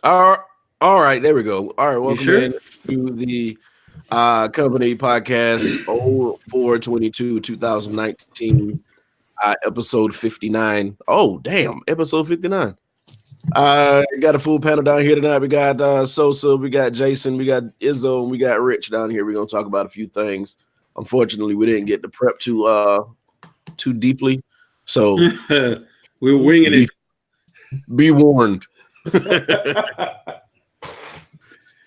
All right, there we go. All right, You welcome sure? in to the company podcast 0422 2019, episode 59. Oh, damn, episode 59. Got a full panel down here tonight. We got Sosa, we got Jason, we got Izzo, and we got Rich down here. We're gonna talk about a few things. Unfortunately, we didn't get to prep too deeply, so We're winging be, it. be warned.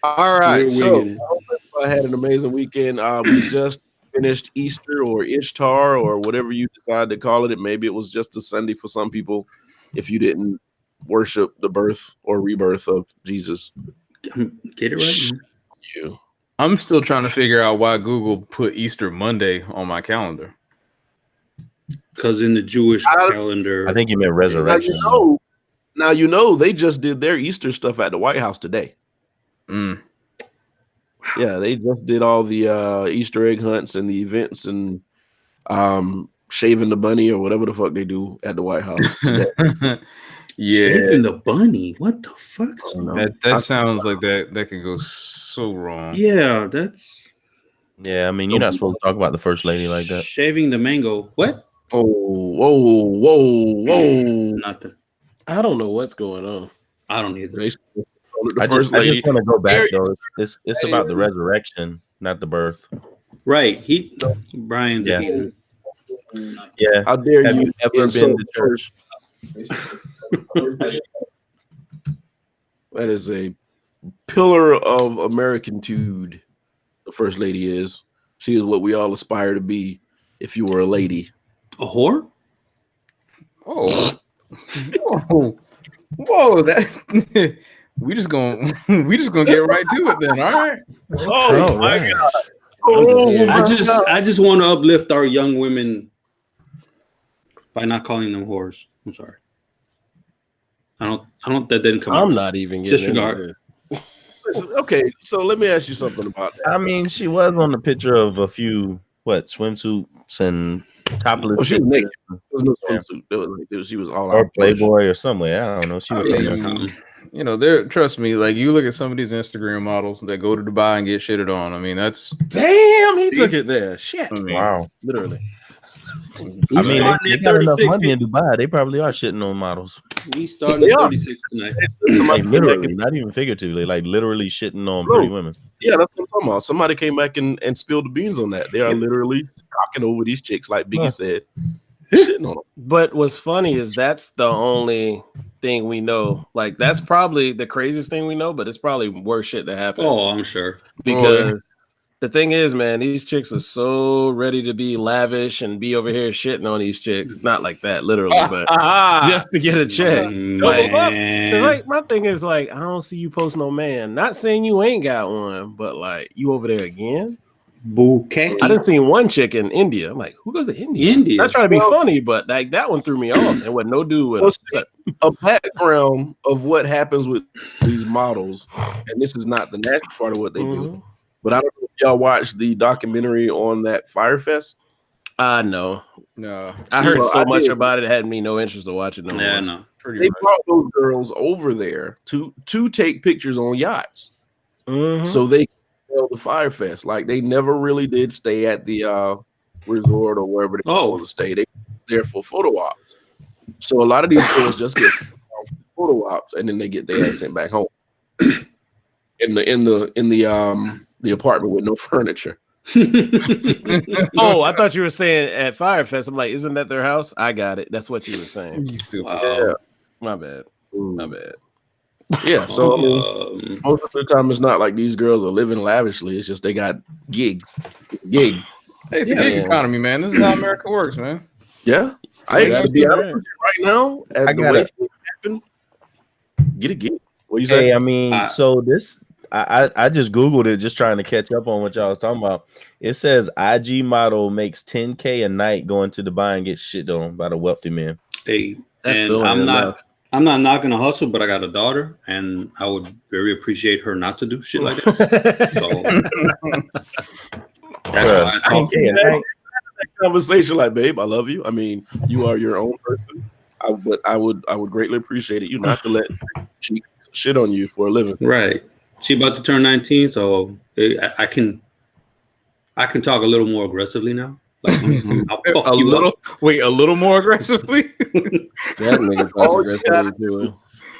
All right, We're so winging it. I hope everybody had an amazing weekend. We just finished Easter or Ishtar or whatever you decide to call it. Maybe it was just a Sunday for some people if you didn't worship the birth or rebirth of Jesus. Get it right. Man. You. I'm still trying to figure out why Google put Easter Monday on my calendar. Because in the Jewish calendar, I think you meant resurrection. Now you know they just did their Easter stuff at the White House today. Mm. Yeah, they just did all the Easter egg hunts and the events and shaving the bunny or whatever the fuck they do at the White House today. Yeah, shaving the bunny. What the fuck? that sounds like that could go so wrong. Yeah, that's. Yeah, I mean, you're not supposed to talk about the first lady like that. Shaving the mango. What? Oh, whoa. Nothing. I don't know what's going on. I don't either. The I first just lady. want to go back though. It's about the resurrection, not the birth. Right. Brian's Yeah. a heathen. Yeah. How dare Have you you ever been insult to the church? That is a pillar of Americantude. The first lady is. She is what we all aspire to be if you were a lady. A whore? Oh, whoa! That we just gonna get right to it then. All right. Oh my God! I just want to uplift our young women by not calling them whores. I'm sorry. I don't. That didn't come. I'm out. not even getting Disregard. Okay, so let me ask you something about that. I mean, she was on the picture of a few swimsuits and topless. Oh, she was naked. pictures. There was no swimsuit. She was all Or out. Playboy or somewhere. I don't know. She was Yeah. naked. You know, trust me, like you look at some of these Instagram models that go to Dubai and get shitted on. I mean, that's Damn, he took it there. Shit. I mean, Wow. Literally. I mean, starting they at got enough 36 money in Dubai. They probably are shitting on models. We started at Yeah. 36 tonight. Like literally, not even figuratively, like literally shitting on pretty women. Yeah, that's what I'm talking about. Somebody came back and spilled the beans on that. They are literally knocking over these chicks, like Biggie said, shitting on them. But what's funny is that's the only thing we know. Like, that's probably the craziest thing we know, but it's probably worse shit that happened. Oh, I'm sure. Because the thing is, man, these chicks are so ready to be lavish and be over here shitting on these chicks. Not like that, literally, but just to get a check. Man. Like, my thing is, like, I don't see you post no man. Not saying you ain't got one, but like, you over there again? Bouquet. I didn't see one chick in India. I'm like, who goes to India? Not trying to be funny, but like that one threw me off. And what no dude with a background of what happens with these models, and this is not the nasty part of what they do. But I don't know if y'all watched the documentary on that Firefest. No. I heard so much about it had me no interest in watching no more. No. They brought those girls over there to take pictures on yachts. So they could tell the Firefest. Like they never really did stay at the resort or wherever they wanted to stay. They were there for photo ops. So a lot of these girls just get photo ops and then they get their ass sent back home. In the apartment with no furniture. Oh, I thought you were saying at Firefest. I'm like, isn't that their house? I got it. That's what you were saying. Yeah. My bad. My bad. Yeah, so I mean, most of the time it's not like these girls are living lavishly. It's just they got gigs. Hey, it's a gig economy, man. This is how America works, man. Yeah, I got to be out right now. At the way things happen, get a gig. What you say? Hey, I mean, so this. I just Googled it just trying to catch up on what y'all was talking about. It says IG model makes $10K a night going to Dubai and get shit on by the wealthy men. Hey, that's and I'm not knocking a hustle, but I got a daughter, and I would very appreciate her not to do shit like that. So that's why I talk to that conversation. Like, babe, I love you. I mean, you are your own person. But I would greatly appreciate it. You not to let she shit on you for a living. Right. She about to turn 19, so I can talk a little more aggressively now. Like, I'll fuck A you little, up. wait, a little more aggressively. That nigga talks aggressively too.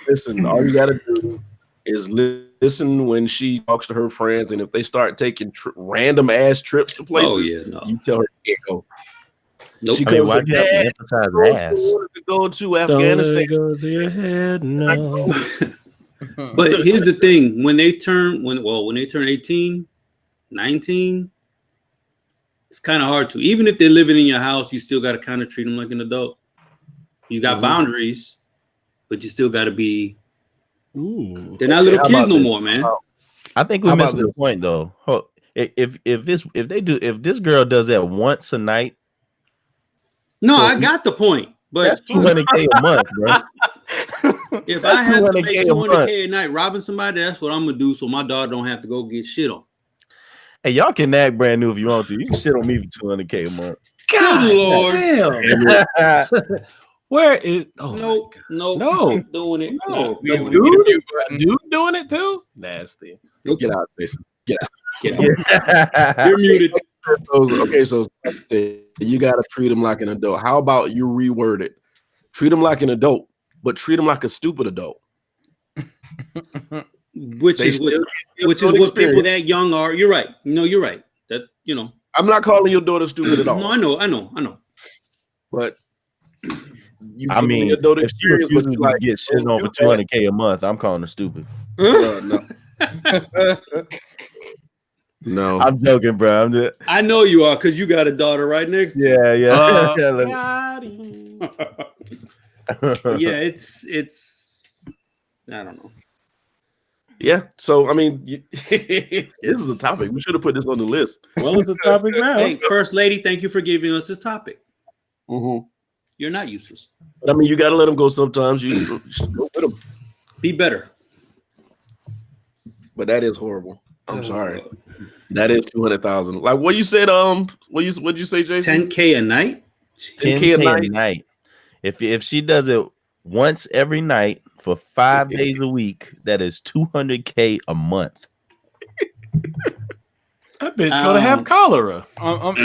Listen, all you gotta do is listen when she talks to her friends, and if they start taking random ass trips to places, Oh yeah, no. you tell her to go. Nope. She I mean, goes, why'd you have to "Dad, emphasize I ass? wanted to go to Don't let Afghanistan." it go to your head, no. But here's the thing: when they turn 18, 19, it's kind of hard to. Even if they're living in your house, you still got to kind of treat them like an adult. You got boundaries, but you still got to be. Ooh. They're not little how kids about no this? more, man. I think we're How about missing the this? point though. If this girl does that once a night, No, So I got the point. But that's 200K a month, bro. if I have to make 200K a month. 200K a night robbing somebody, that's what I'm gonna do. So my daughter don't have to go get shit on. Hey, y'all can act brand new if you want to. You can shit on me for 200K a month. Good Lord. Damn. Where is? Oh Nope. No. Not doing it. No. Not doing Dude, it. dude doing it too? Nasty. Nope. Get out, Jason. Get out. You're muted. Okay, so you gotta treat him like an adult. How about you reword it? Treat him like an adult, but treat him like a stupid adult. Which They is what still people experience. that young are. You're right. No, you're right. That I'm not calling your daughter stupid at all. No, I know. But you I mean, adult if she experience, but refuses you to like, get shit don't on for do that. 200K a month, I'm calling her stupid. No. No. I'm joking, bro. I'm just I know you are because you got a daughter right next to you. yeah. Yeah, it's I don't know. Yeah. So I mean, this is a topic. We should have put this on the list. Well, it's a topic now. Hey, First Lady, thank you for giving us this topic. Mm-hmm. You're not useless. But I mean, you got to let them go sometimes. You should go with them. Be better. But that is horrible. I'm sorry. That is 200,000. Like what you said. What'd you say, Jason? 10K a night. 10K a night. If she does it once every night for 5 days a week, that is 200K a month. That bitch gonna have cholera. I'm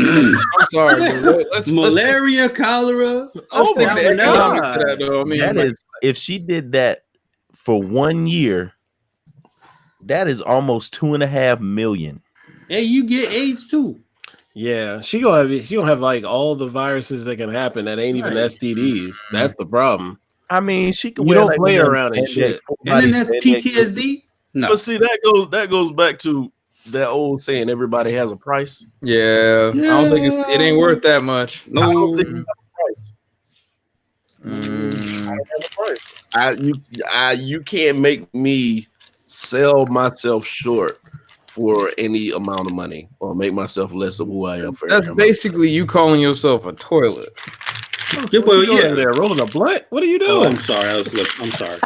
sorry. Bro. Malaria, cholera. Let's think my the economics God. of that, though. I mean, That like, is, if she did that for 1 year, that is almost 2.5 million. Hey, you get AIDS too. Yeah, she gonna have like all the viruses that can happen that ain't even STDs. That's the problem. I mean, she could You wear don't like play one of them around and spandex, shit. full And body then that's spandex PTSD. No. But see, that goes back to that old saying: everybody has a price. yeah, I don't think it ain't worth that much. I don't think No. you have a price. You can't make me sell myself short for any amount of money or make myself less of who I am. For That's every amount. basically you calling yourself a toilet. Yeah, What well, you doing yeah. there, rolling a blunt? What are you Oh, doing? I'm sorry. I'm sorry.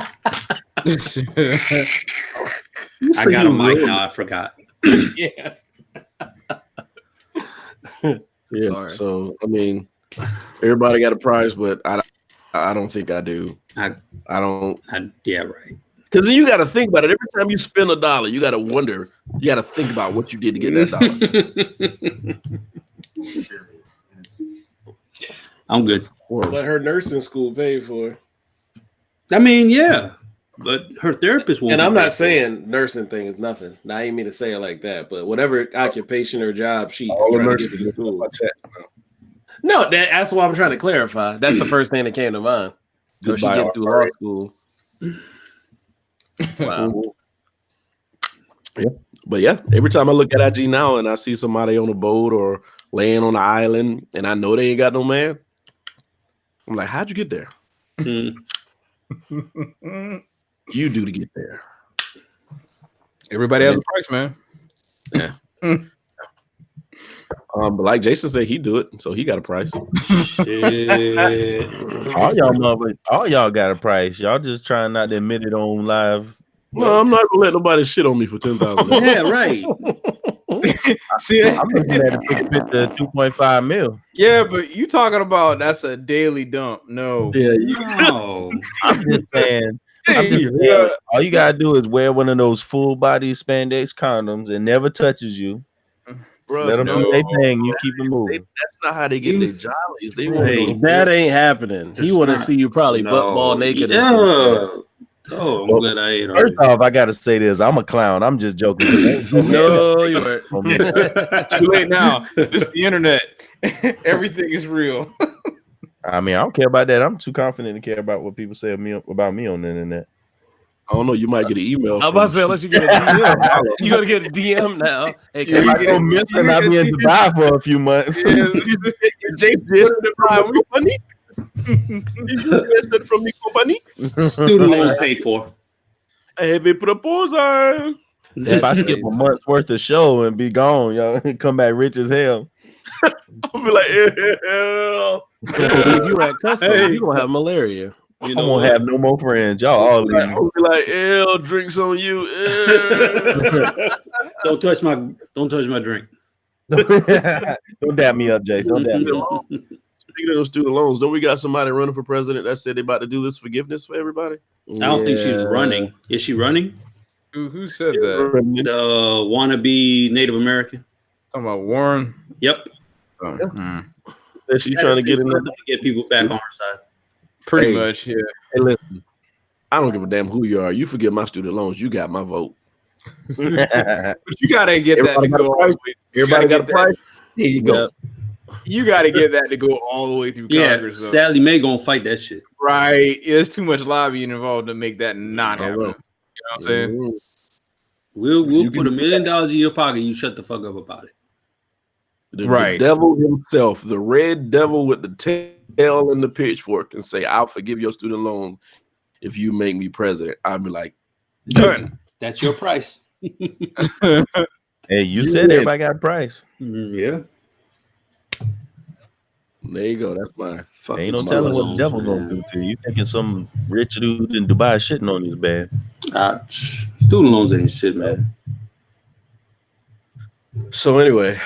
You I say got a you mic really- now. I forgot. Yeah. Yeah. Sorry. So I mean, everybody got a price, but I don't think I do. I don't. Yeah, right. Because then you got to think about it. Every time you spend $1, you got to wonder. You got to think about what you did to get that dollar. I'm good. Let her nursing school pay for it. I mean, yeah, but her therapist won't. And be I'm paid not for it. saying nursing thing is nothing. Now, I ain't mean to say it like that, but whatever occupation or job she All the trying to nurses get through look school. like that. No, that's what I'm trying to clarify. That's the first thing that came to mind. Go she Goodbye, get through law RA. school. Wow. Yeah. But yeah, every time I look at IG now and I see somebody on a boat or laying on an island and I know they ain't got no man, I'm like, how'd you get there? You do to get there. Everybody has a price, man. Yeah. But like Jason said, he do it, so he got a price. Shit. all y'all got a price. Y'all just trying not to admit it on live. No, I'm not gonna let nobody shit on me for $10,000. Yeah, right. See, I'm looking at a big picture of 2.5 mil. yeah, but you talking about that's a daily dump. No. Yeah, No. I'm just saying I'm just saying, all you gotta do is wear one of those full body spandex condoms. It never touches you. Bro, Let them no, do their thing. You keep it they, moving. that's not how they get You their jollies. They want Hey, to go. That ain't happening. He It's want to not- see you probably butt ball No, naked. Yeah. And Oh, I'm Well, glad I ain't First off, I gotta say this. I'm a clown. I'm just joking because ain't no man no, you weren't. on me. Too late now. This is the internet. Everything is real. I mean, I don't care about that. I'm too confident to care about what people say about me on the internet. I don't know. You might get an email. I'm about to say, unless you get a DM, you gotta get a DM now. Hey, Yeah, can you I I get go it. missing. I'll be in Dubai for a few months. Jason from me company. Jason from me company. Student loans paid for. I have a proposal. If I skip a month's worth of show and be gone, y'all come back rich as hell. I'll be like, hell. if you at custom, Hey. you gonna have malaria. You I know won't what? have no more friends. Y'all all leave. I'll be like, hell, drinks on you. Don't touch my drink. Don't dap me up, Jay. Don't dap me up. Speaking of those student loans, don't we got somebody running for president that said they about to do this forgiveness for everybody? I don't think she's running. Is she running? Who said that? The wannabe Native American. Talking about Warren. Yep. Said she's trying to get in there. to get people back on her side. Pretty Hey. much, yeah. Hey, listen, I don't give a damn who you are. You forget my student loans, you got my vote. But you gotta get that to Everybody got go a all price. the way. Everybody got a get price. Here you go. You gotta get that to go all the way through Yeah, Congress. Though. Sally Mae gonna fight that shit. Right. Yeah, there's too much lobbying involved to make that not I happen. know. You know what I'm saying? Mhm. We'll You put can- $1 million in your pocket. You shut the fuck up about it. The Right. devil himself, the red devil with the tail and the pitchfork, and say, I'll forgive your student loans if you make me president. I'll be like, done. That's your price. Hey, you said win. everybody got a price. Yeah. There you go. That's mine. Fucking Ain't no telling what the loans, devil man. gonna do to you. You thinking some rich dude in Dubai shitting on you is bad. Student loans ain't shit, man. So anyway,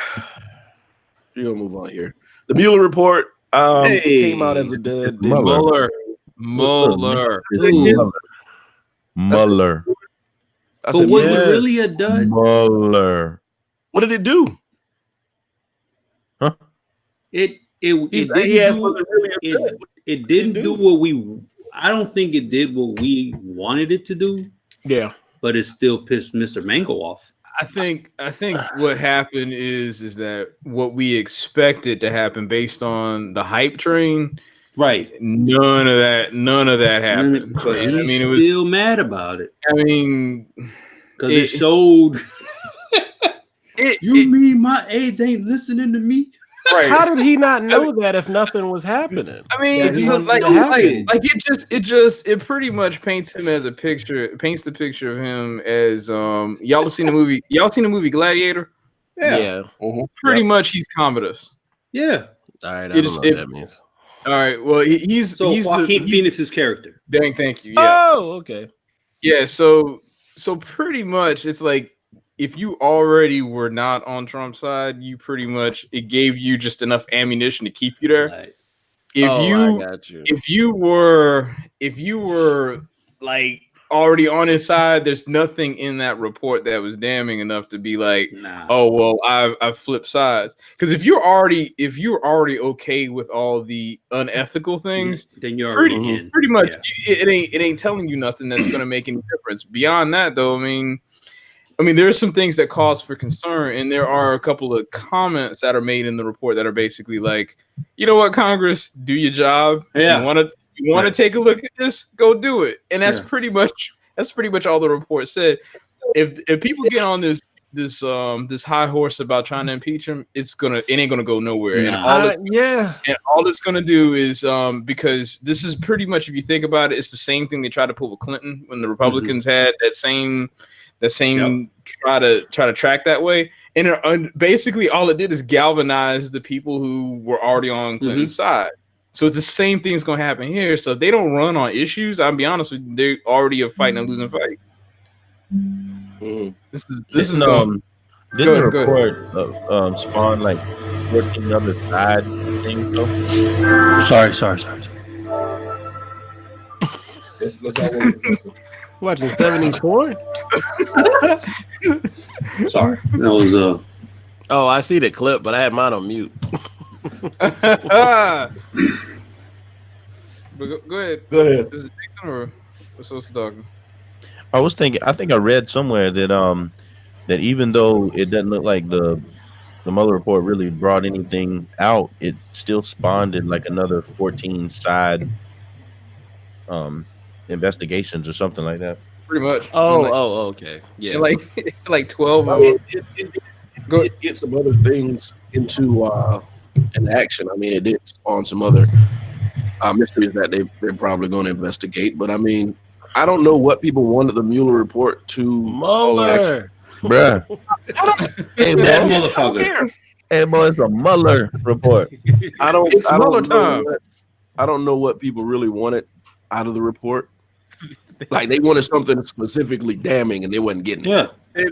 we're gonna move on here. The Mueller report came out as a dud. Mueller. Mueller. Mueller. I But said, was yes. it really a dud? Mueller. What did it do? It He didn't asked, do was it really a dud? it didn't do what we. I don't think it did what we wanted it to do, Yeah. but it still pissed Mr. Mango off. I think what happened is that what we expected to happen based on the hype train, Right. none of that happened. But I he's mean, it was. still mad about it I mean, because it showed. You it- mean my aides ain't listening to me? right. How did he not know that if nothing was happening? I mean, That it's he just wanted like, to happen. it pretty much paints him as a picture. It paints the picture of him as y'all have seen the movie. Y'all seen the movie Gladiator? Yeah. Pretty much he's Commodus. Yeah. All right. I It don't is- know what it- that means. All right. Well, he's So he's Joaquin he's, Phoenix's character. dang, thank you. Yeah. Oh, okay. Yeah, so pretty much it's like if you already were not on Trump's side, you pretty much it gave you just enough ammunition to keep you there. Like, If I got you. if you were like already on his side, there's nothing in that report that was damning enough to be like, nah. oh well, I've flipped sides. Because if you're already okay with all the unethical things, then you're already pretty in. much Yeah. it ain't telling you nothing that's gonna make any difference. Beyond that, though, I mean, there's some things that cause for concern, and there are a couple of comments that are made in the report that are basically like, you know what, Congress, do your job. Yeah. You want to take a look at this, go do it. And that's Yeah. pretty much all the report said. If people get on this high horse about trying to impeach him, it ain't gonna go nowhere. And Nah. all it's going to do is because this is pretty much, if you think about it, it's the same thing they tried to pull with Clinton when the Republicans had that same try to track that way. And basically all it did is galvanize the people who were already on Clinton's side. So it's the same thing's going to happen here. So if they don't run on issues, I'll be honest with you, they're already fighting a losing fight. This is going. Didn't Go the ahead, go report spawn like 14 other side things though? Sorry. Let's all listen. Watching 70s porn? Sorry, that was Oh, I see the clip, but I had mine on mute. But go ahead. Go ahead. Is it Jason or what's supposed to talk? I was thinking. I think I read somewhere that that even though it doesn't look like the Mueller report really brought anything out, it still spawned in like another 14 side investigations or something like that. Pretty much. Okay. Yeah. Like 12 I of mean, them. it gets some other things into an action. I mean, it did spawn some other mysteries that they're probably going to investigate. But I mean, I don't know what people wanted the Mueller report to. Mueller. Bruh. Hey, that boy. motherfucker. Hey, boy, it's a Mueller report. It's Mueller time. I don't know what people really wanted out of the report. Like they wanted something specifically damning, and they wasn't getting it. Yeah.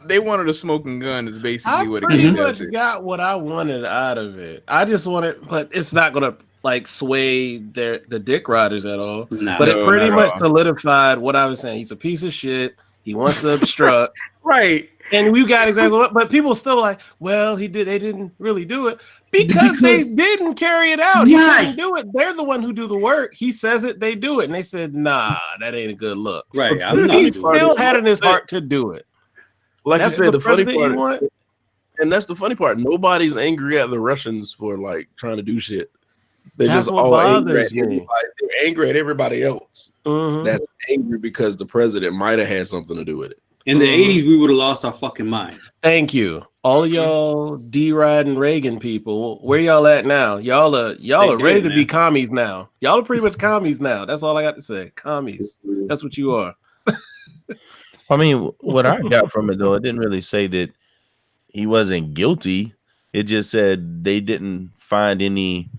They wanted a smoking gun is basically I what it pretty came down much to. got what I wanted out of it. I just wanted, but it's not gonna like sway the dick riders at all. Nah. But it No, pretty not much at all. solidified what I was saying. He's a piece of shit. He wants to obstruct. Right. And we got exactly what, but people still like, well, they didn't really do it because they didn't carry it out. He Right. couldn't do it. They're the one who do the work. He says it, they do it. And they said, nah, that ain't a good look. Right. I'm not He doing still it. had in his heart to do it. Like That's you said, the the funny president you part, want? and that's the funny part. Nobody's angry at the Russians for like trying to do shit. They're That's just what all angry bothers at me. everybody. They're angry at everybody else. Mhm. That's angry because the president might have had something to do with it. In the 80s, we would have lost our fucking mind. Thank you. All y'all D-riding Reagan people, where y'all at now? Y'all are ready to man. be commies now. Y'all are pretty much commies now. That's all I got to say. Commies. That's what you are. I mean, what I got from it though, it didn't really say that he wasn't guilty. It just said they didn't find any,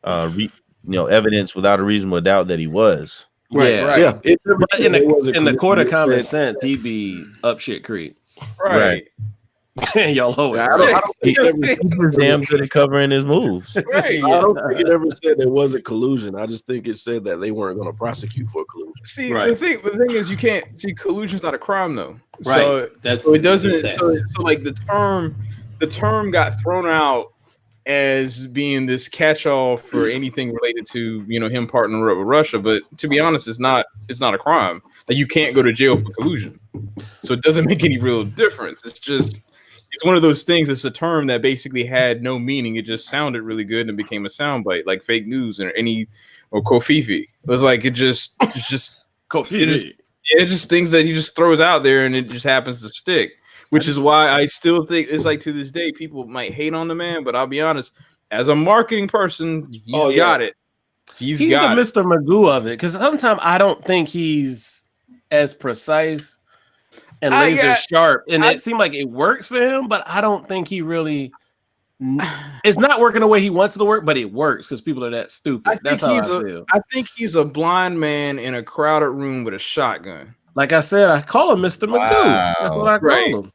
evidence without a reasonable doubt that he was. Right, Yeah. right. Yeah, it never But said it wasn't in the court of committed. common It said- sense, he'd be up shit creek. Right. Y'all hold it. I don't think it ever He's just damn good at covering his moves. Right. I don't think it ever said there wasn't collusion. I just think it said that they weren't going to prosecute for collusion. See, Right. the thing is, you can't see collusion's not a crime though. Right. So, That's so it doesn't. that. So like the term got thrown out as being this catch-all for anything related to him partnering up with Russia. But to be honest, it's not a crime. Like you can't go to jail for collusion. So it doesn't make any real difference. It's one of those things. It's a term that basically had no meaning. It just sounded really good and became a soundbite, like fake news or Kofifi. It was like it's just Kofifi. it's just things that he just throws out there and it just happens to stick. Which is why I still think it's like to this day people might hate on the man, but I'll be honest, as a marketing person, he's got it. He's got the it. Mr. Magoo of it because sometimes I don't think he's as precise and laser sharp, and it seemed like it works for him, but I don't think he really. It's not working the way he wants it to work, but it works because people are that stupid. That's how I feel. I think he's a blind man in a crowded room with a shotgun. Like I said, I call him Mr. Magoo. That's what I call him.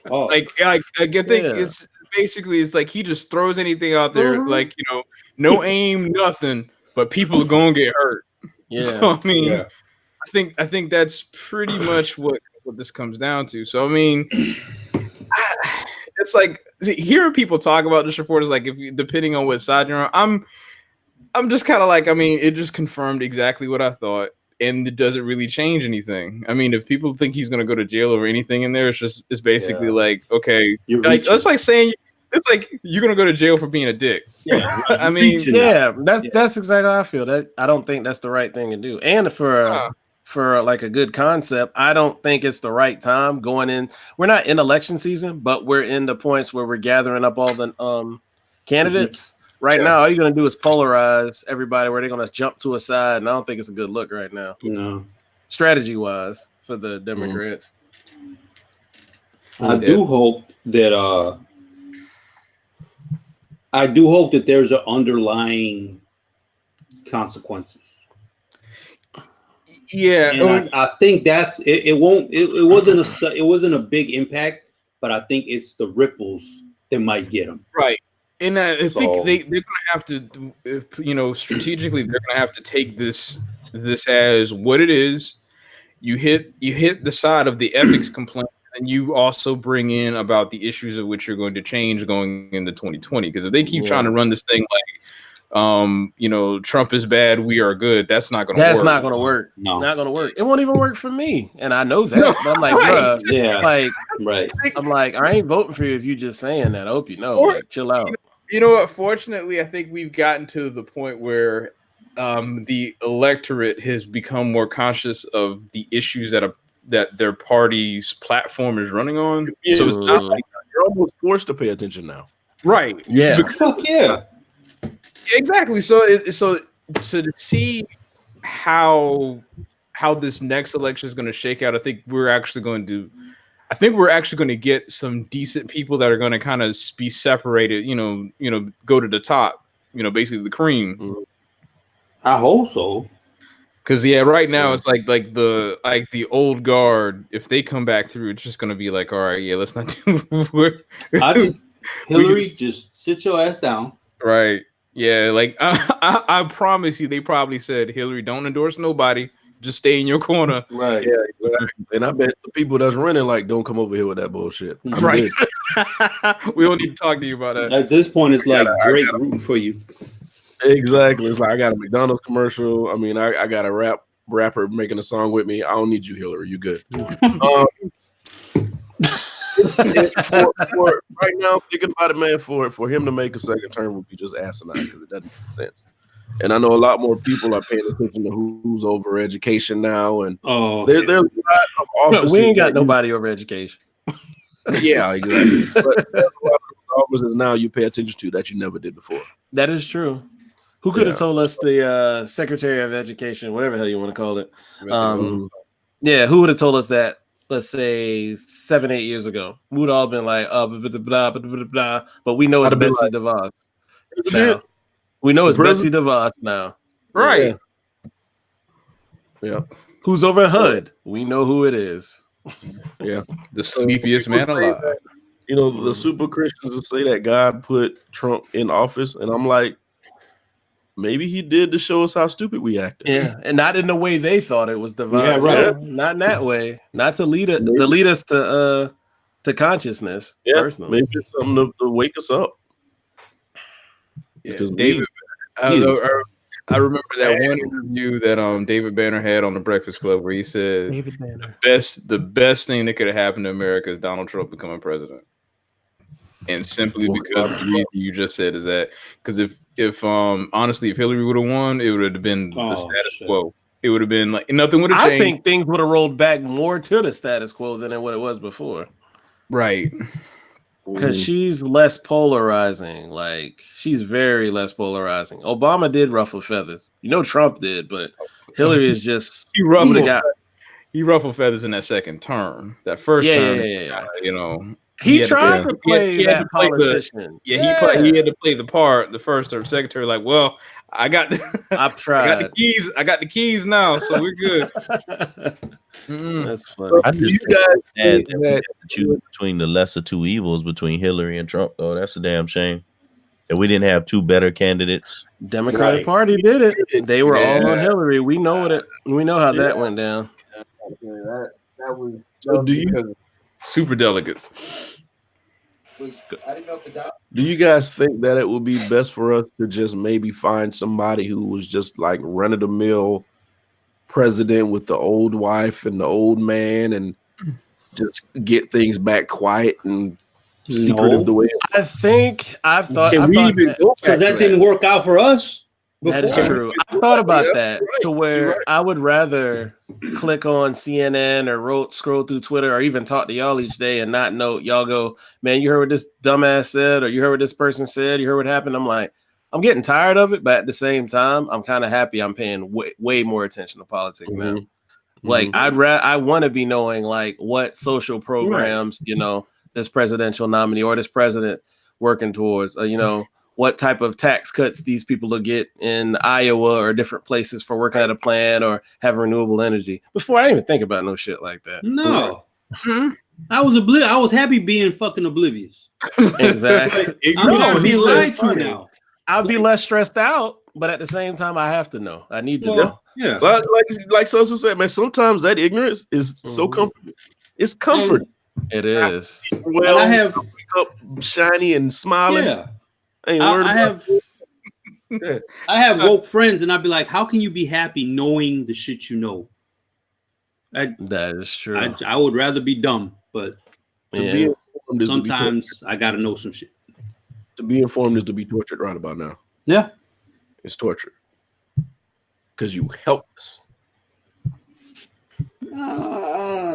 Like I think it's basically it's like he just throws anything out there, like no aim, nothing, but people are gonna get hurt. Yeah. So I mean, I think that's pretty much what this comes down to. So I mean, it's like hearing people talk about this report is like depending on what side you're on, I'm just kind of like, I mean, it just confirmed exactly what I thought. And it doesn't really change anything. I mean, if people think he's going to go to jail over anything in there, it's basically like, okay, it's like saying it's like you're going to go to jail for being a dick. Yeah, I mean, that's exactly how I feel. That I don't think that's the right thing to do. And for like a good concept, I don't think it's the right time going in. We're not in election season, but we're in the points where we're gathering up all the candidates. Right now, all you're going to do is polarize everybody where they're going to jump to a side, and I don't think it's a good look right now. No. Strategy-wise for the Democrats. I do hope that there's an underlying consequences. Yeah, and I think that's it. It wasn't a big impact, but I think it's the ripples that might get them. Right. And I think they're going to have to, strategically, they're going to have to take this this as what it is. You hit the side of the ethics complaint, and you also bring in about the issues of which you're going to change going into 2020. Because if they keep trying to run this thing like, Trump is bad, we are good, that's not going to work. That's not going to work. No, not going to work. It won't even work for me, and I know that. But I'm like, bruh, right. I'm like, I ain't voting for you if you just saying that. I hope you know. Like, chill out. You know what? Fortunately, I think we've gotten to the point where the electorate has become more conscious of the issues that their party's platform is running on. Yeah. So it's not like you're almost forced to pay attention now. right. Yeah. Fuck yeah. Exactly. So to see how this next election is going to shake out, I think we're actually going to get some decent people that are going to kind of be separated, go to the top, basically the cream. I hope so. Because right now it's like the old guard. If they come back through, it's just going to be like, all right, yeah, let's not do. Hillary, just sit your ass down. Right. Yeah. Like I promise you, they probably said, Hillary, don't endorse nobody. Just stay in your corner. Right. Yeah, exactly. And I bet the people that's running don't come over here with that bullshit. Right. We don't need to talk to you about that. At this point, it's like Drake rooting for you. Exactly. It's like I got a McDonald's commercial. I mean, I got a rapper making a song with me. I don't need you, Hillary. You good. For right now, thinking about it, man, for him to make a second term would be just asinine because it doesn't make sense. And I know a lot more people are paying attention to who's over education now, and there's a lot of offices. We ain't got nobody over education. Yeah, exactly. But there's a lot of offices now you pay attention to that you never did before. That is true. Who could have told us the Secretary of Education, whatever the hell you want to call it? Who would have told us that? Let's say 7-8 years ago, we would all been like, blah, blah, blah, blah, blah, but we know it's Betsy DeVos. Now. We know it's Betsy DeVos now. Right. Yeah. Who's over HUD? We know who it is. Yeah. The sleepiest man alive. The super Christians will say that God put Trump in office, and I'm like, maybe he did to show us how stupid we acted. Yeah, and not in the way they thought it was divine. Yeah, right. Not in that way. Not to lead us to consciousness. Yeah, personally. maybe it's something to wake us up. Yeah, because David, I remember that one interview that David Banner had on the Breakfast Club where he said the best thing that could have happened to America is Donald Trump becoming president. And simply because the reason you just said is that because if honestly, if Hillary would have won, it would have been the status quo. It would have been like nothing would have changed. I think things would have rolled back more to the status quo than what it was before. Right. Because she's less polarizing. Like, she's very less polarizing. Obama did ruffle feathers. Trump did, but Hillary is just he ruffled feathers in that second term. That first term, He tried to play that politician. He had to play the part, the first term secretary. Like, well, I've tried. I got the keys. I got the keys now, so we're good. That's funny. I just think that choose between the lesser two evils between Hillary and Trump, though. That's a damn shame that we didn't have two better candidates. Democratic Party did it. They were all on Hillary. We know it. We know how that went down. That was. So do you? Super delegates. Do you guys think that it would be best for us to just maybe find somebody who was just like run-of-the-mill president with the old wife and the old man and just get things back quiet and secretive the way? I think I've thought. Because that didn't work out for us. That is true. I thought about that to where I would rather click on CNN or scroll through Twitter or even talk to y'all each day and not know y'all go, man, you heard what this dumbass said, or you heard what this person said, you heard what happened. I'm like, I'm getting tired of it, but at the same time, I'm kind of happy I'm paying way more attention to politics now. Like, I want to be knowing like what social programs, this presidential nominee or this president working towards, what type of tax cuts these people will get in Iowa or different places for working at a plant or having renewable energy. Before I didn't even think about no shit like that. No. I was happy being fucking oblivious. Exactly. I'm being lied to now. I'll be less stressed out but at the same time, I have to know. I need to Well, know. yeah. Like Sosa said, man, sometimes that ignorance is so comforting. It's comfort. It is. Well, and I have wake up shiny and smiling. yeah. Ain't worried I about have Yeah. I have woke friends, and I'd be like, "How can you be happy knowing the shit you know?" That is true. I would rather be dumb, but To be informed is sometimes I gotta know some shit. to be informed is to be tortured right about now. Yeah, It's torture because you help us.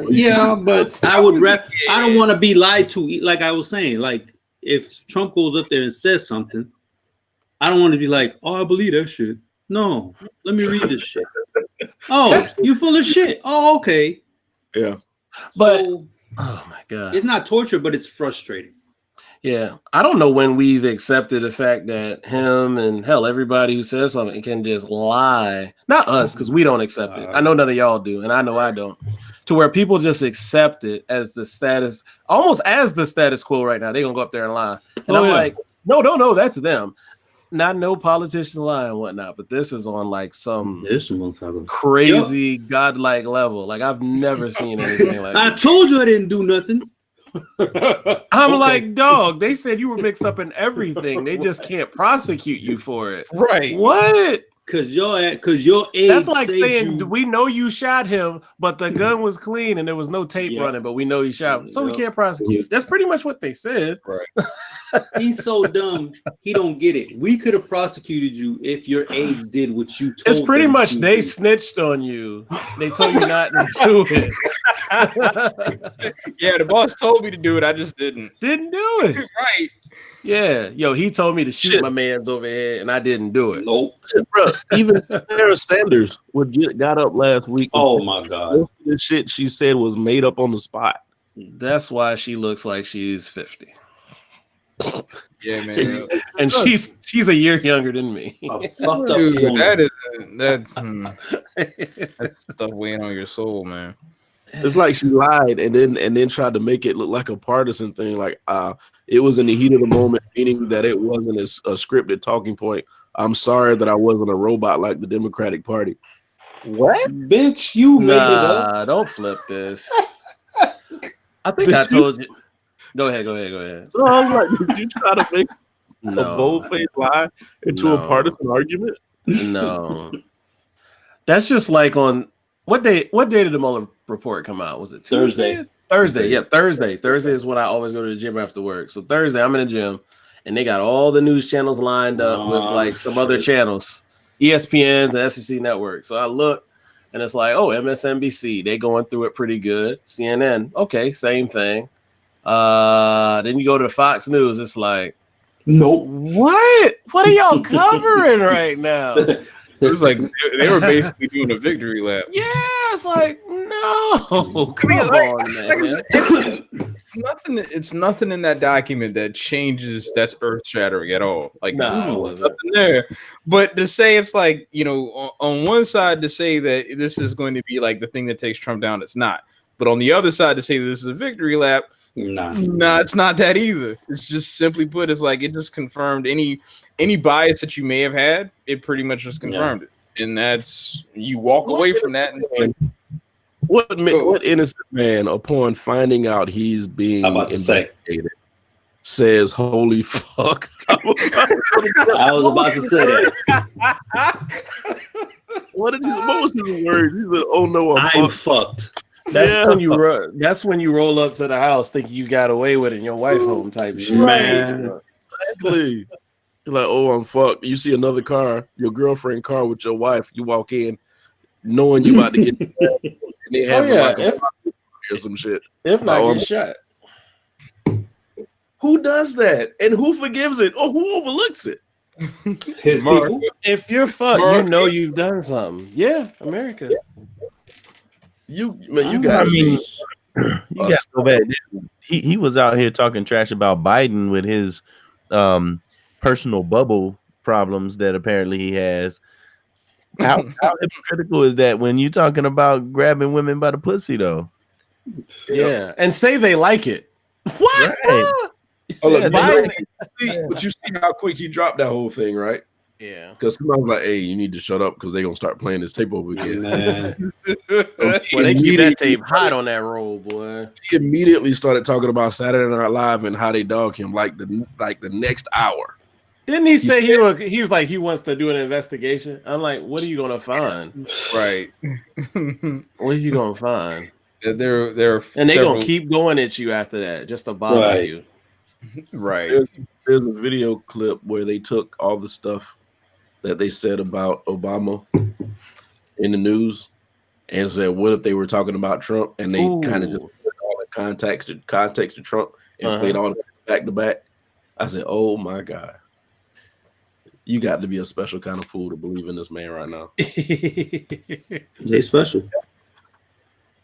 yeah, but I would rather. I don't want to be lied to. Like I was saying, like if Trump goes up there and says something, I don't want to be like, "Oh, I believe that shit." No, let me read this shit. Oh, you full of shit. Oh, okay. Yeah. But So, oh my god, it's not torture, but it's frustrating. yeah. I don't know when we've accepted the fact that him and hell everybody who says something can just lie. Not us, because we don't accept it. I know none of y'all do, and I know I don't. To where people just accept it as the status, almost as the status quo right now. They're gonna go up there and lie, and I'm like, no, that's them. Not no politicians lie and whatnot, but this is on like some crazy godlike level. Like I've never seen anything like I that. told you I didn't do nothing. I'm like, dog, they said you were mixed up in everything. They just can't prosecute you for it. Right. What? Cause your age. That's like saying you, we know you shot him, but the gun was clean and there was no tape running, but we know you shot him. So we can't prosecute. That's pretty much what they said. Right. he's so dumb, he don't get it. We could have prosecuted you if your aides did what you told It's pretty them much to they do. snitched on you. They told you not to do it. Yeah, the boss told me to do it. I just didn't. Didn't do it. Right. Yeah. Yo, he told me to shoot my man's overhead and I didn't do it. Nope. Bro, even Sarah Sanders got up last week. Oh my god. Most of the shit she said was made up on the spot. That's why she looks like she's 50. Yeah, man. And she's a year younger than me. Fucked up Dude, feeling. that's stuff weighing on your soul, man. It's like she lied and then tried to make it look like a partisan thing. Like it was in the heat of the moment, meaning that it wasn't a scripted talking point. I'm sorry that I wasn't a robot like the Democratic Party. What? Bitch, you made it up. Nah, don't flip this. I think I told you. Go ahead. So I was like, did you try to make a bold-faced lie into a partisan argument? No. That's just like on what day did the Mueller report come out? Was it Tuesday? Thursday. Yeah, Thursday. Thursday is when I always go to the gym after work. So Thursday, I'm in the gym and they got all the news channels lined up with like some other channels, ESPNs and SEC Network. So I look and it's like, oh, MSNBC, they going through it pretty good. CNN, okay, same thing. Then you go to Fox News, it's like, nope. What are y'all covering right now? It was like they were basically doing a victory lap. Yeah, it's like, no, come on, man. It's nothing in that document that changes that's earth shattering at all. Like no, nothing there. But to say it's like, you know, on one side to say that this is going to be like the thing that takes Trump down, it's not. But on the other side to say that this is a victory lap, nah, it's not that either. It's just simply put, it's like it just confirmed any bias that you may have had. It pretty much just confirmed it, and that's you walk away from that. And what innocent man, upon finding out he's being investigated, says, "Holy fuck!" I was about to say that. What was his word? He said, "Oh no, I'm fucked." That's when you roll up to the house thinking you got away with it in your wife home type shit. Man. Exactly. You're like, oh, I'm fucked. You see another car, your girlfriend car with your wife. You walk in, knowing you about to get and they have like or some shit. If not, get shot. Who does that? And who forgives it? Or who overlooks it? His people. If you're fucked, you know you've done something. Yeah, America. You got you got to go back. He was out here talking trash about Biden with his personal bubble problems that apparently he has. How hypocritical is that when you're talking about grabbing women by the pussy, though? Yeah, and say they like it. What? Right. Oh, look, Biden, but you see how quick he dropped that whole thing, right? Yeah. Because somebody was like, "Hey, you need to shut up because they're gonna start playing this tape over again." Man. Well, they keep that tape hot on that roll, boy. He immediately started talking about Saturday Night Live and how they dog him like the next hour. Didn't he say he was like he wants to do an investigation? I'm like, what are you gonna find? Right. What are you gonna find? There are And they're gonna keep going at you after that just to bother you. Right. There's a video clip where they took all the stuff that they said about Obama in the news and said, what if they were talking about Trump? And they kind of just put all the context to Trump and played all the back to back. I said, oh my God. You got to be a special kind of fool to believe in this man right now. They special.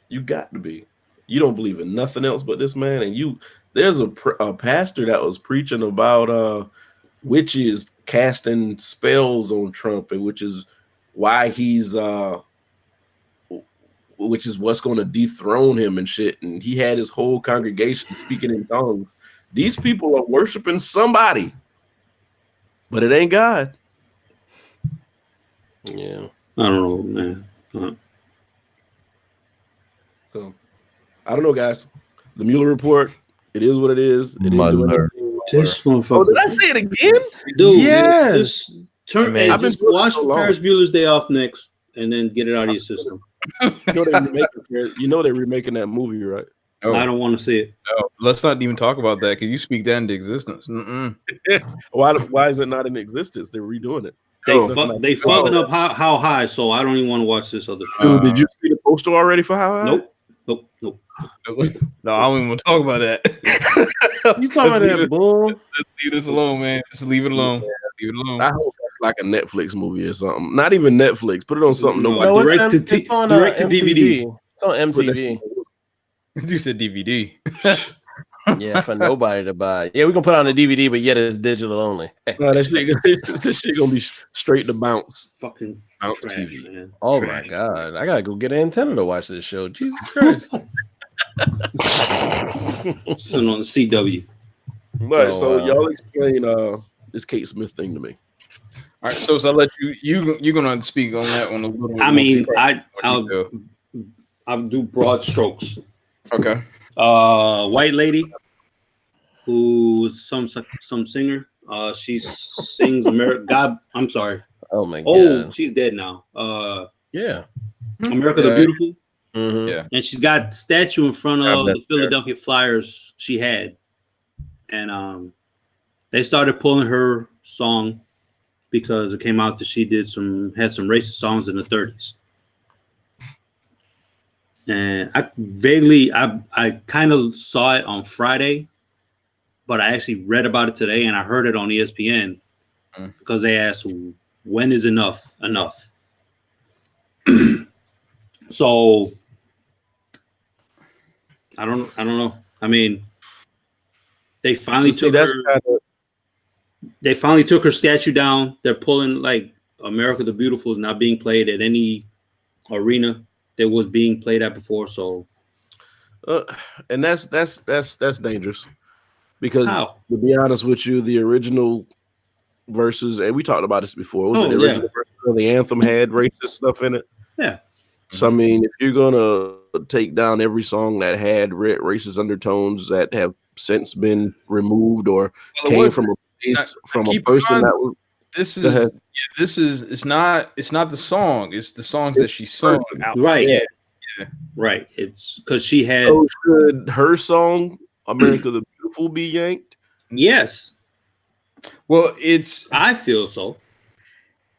You got to be. You don't believe in nothing else but this man. And there's a pastor that was preaching about witches casting spells on Trump, and which is why which is what's going to dethrone him and shit. And he had his whole congregation speaking in tongues. These people are worshiping somebody, but it ain't God. Yeah, I don't know, man. So I don't know, guys. The Mueller report. It is what it is. It didn't do anything. This motherfucker. Oh, did I say it again? Dude, yes. Just watch Ferris Bueller's Day Off next and then get it out of your system. You know they're remaking that movie, right? Oh. I don't want to see it. No, let's not even talk about that because you speak that into existence. Why is it not in existence? They're redoing it. They fucking up how high, so I don't even want to watch this other show. Did you see the poster already for How High? Nope. No, I don't even want to talk about that. You talking about that bull? Let's leave this alone, man. Just leave it alone. Yeah. Leave it alone. I hope that's like a Netflix movie or something. Not even Netflix. Put it on something. No, direct to DVD. It's on MTV. You said DVD. Yeah, for nobody to buy. Yeah, we're gonna put it on the DVD, but yet it's digital only. No, this shit gonna be straight to bounce. Fucking Bounce trash, TV. man. Oh my God, I gotta go get an antenna to watch this show. Jesus Christ! Sitting on the CW. Right, so y'all explain this Kate Smith thing to me. All right, so I'll let you're gonna speak on that one a little bit. I mean, I'll do broad strokes. Okay. White lady who's some singer. She sings God. I'm sorry. Oh my God. Oh, she's dead now. Yeah. America the Beautiful. Mm-hmm. Yeah. And she's got a statue in front of the Philadelphia Flyers she had. And they started pulling her song because it came out that she had some racist songs in the 30s. And I kind of saw it on Friday, but I actually read about it today and I heard it on ESPN because they asked, when is enough? So I don't know. I mean, they finally took her statue down. They're pulling like America the Beautiful is not being played at any arena that was being played at before. So and that's dangerous because how? To be honest with you, the original verses, and we talked about this before, the original verses of the anthem had racist stuff in it. Yeah. So I mean, if you're gonna take down every song that had racist undertones that have since been removed or came from a person that was. This is it's not the song, it's the songs that she sung out. Right. Yeah. Right. It's because she had. So should her song "America the Beautiful" be yanked? Yes. Well, I feel so.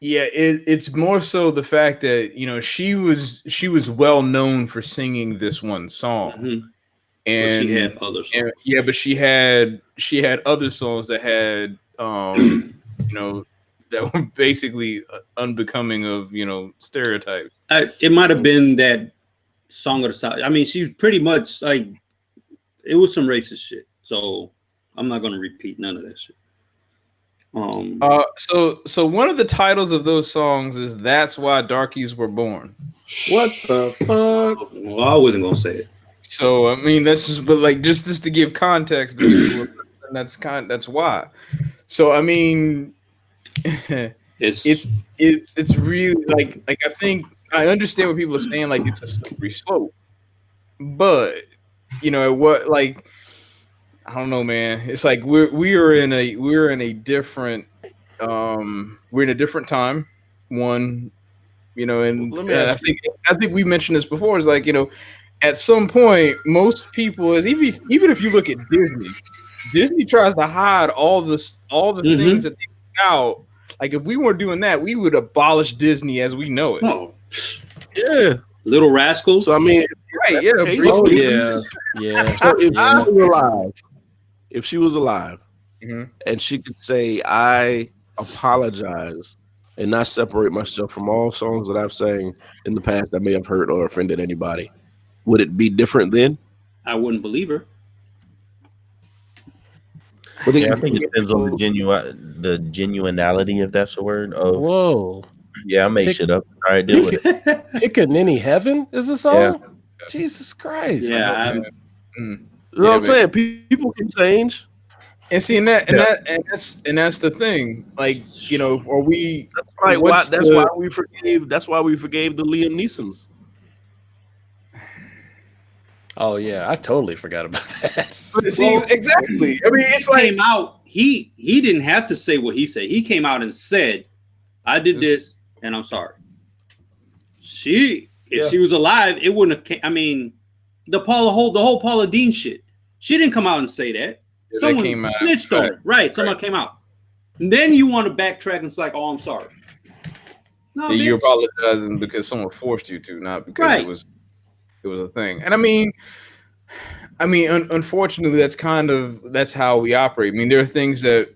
Yeah, it's more so the fact that she was well known for singing this one song, and she had other songs. But she had other songs that had that were basically unbecoming of stereotypes. It might have been that Song of the South. I mean, she's pretty much like it was some racist shit. So I'm not gonna repeat none of that shit. So one of the titles of those songs is "That's Why Darkies Were Born." What the fuck? Well, I wasn't gonna say it. So I mean, that's just to give context to people, and that's why. So I mean, it's really like I think I understand what people are saying, like it's a slippery slope, but what, like, I don't know, man. It's like we're in a different we're in a different time. One, and Let me ask I think we mentioned this before. Is like, at some point, most people is even if you look at Disney tries to hide all the things that they put out. Like if we weren't doing that, we would abolish Disney as we know it. Oh, yeah, Little Rascals. so I mean, Right? Yeah. Oh yeah. So if she was alive, if she was alive, Mhm. and she could say, "I apologize," and not separate myself from all songs that I've sang in the past that may have hurt or offended anybody, would it be different then? I wouldn't believe her. But Yeah, I think it depends on the genuinality, if that's a word. Of Whoa. yeah, I make shit up. All right, deal with it. Picking any heaven is a song? Yeah. Jesus Christ. Yeah, Mm. you know what I'm saying? People can change. And see, and that's the thing. Like, are we? Right. what's That's the- why we forgave. That's why we forgave the Liam Neesons. Oh yeah, I totally forgot about that. See, exactly. I mean, it's like came out. He didn't have to say what he said. He came out and said, "I did this, and I'm sorry." If she was alive, it wouldn't have. I mean, the whole Paula Dean shit. She didn't come out and say that. Yeah, Someone that came out. snitched on her. Right. Someone came out. And then you want to backtrack and it's like, "Oh, I'm sorry." No, you're bitch. apologizing because someone forced you to, not because Right. it was a thing. And I mean, unfortunately, that's how we operate. I mean, there are things that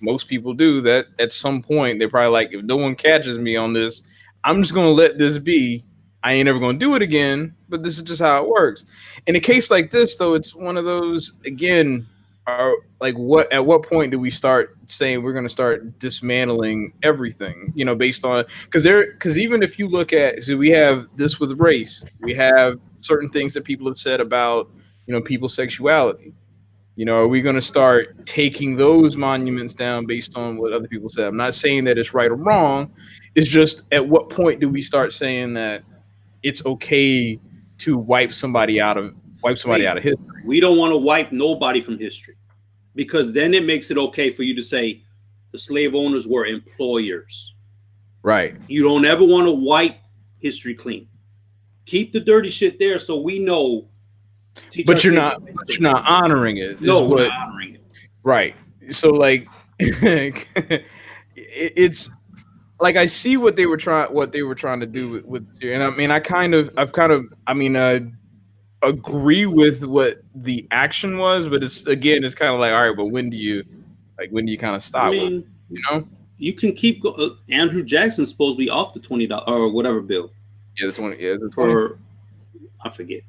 most people do that at some point they're probably like, if no one catches me on this, I'm just gonna let this be. I ain't ever gonna do it again. But this is just how it works. In a case like this, though, it's one of those again. Are like at what point do we start saying we're going to start dismantling everything, based on because even if you look at, so we have this with race, we have certain things that people have said about people's sexuality. Are we going to start taking those monuments down based on what other people said? I'm not saying that it's right or wrong. It's just at what point do we start saying that it's okay to wipe somebody out of history? We don't want to wipe nobody from history, because then it makes it okay for you to say the slave owners were employers. Right. You don't ever want to wipe history clean. Keep the dirty shit there so we know. But you're not honoring it. No, we're not honoring it. Right. So like it's like I see what they were trying to do with and I mean I agree with what the action was, but it's kind of like, all right, but when do you kind of stop? I mean, you can keep Andrew Jackson's supposed to be off the $20 or whatever bill. Yeah, the 20. Yeah, the 20. For I forget.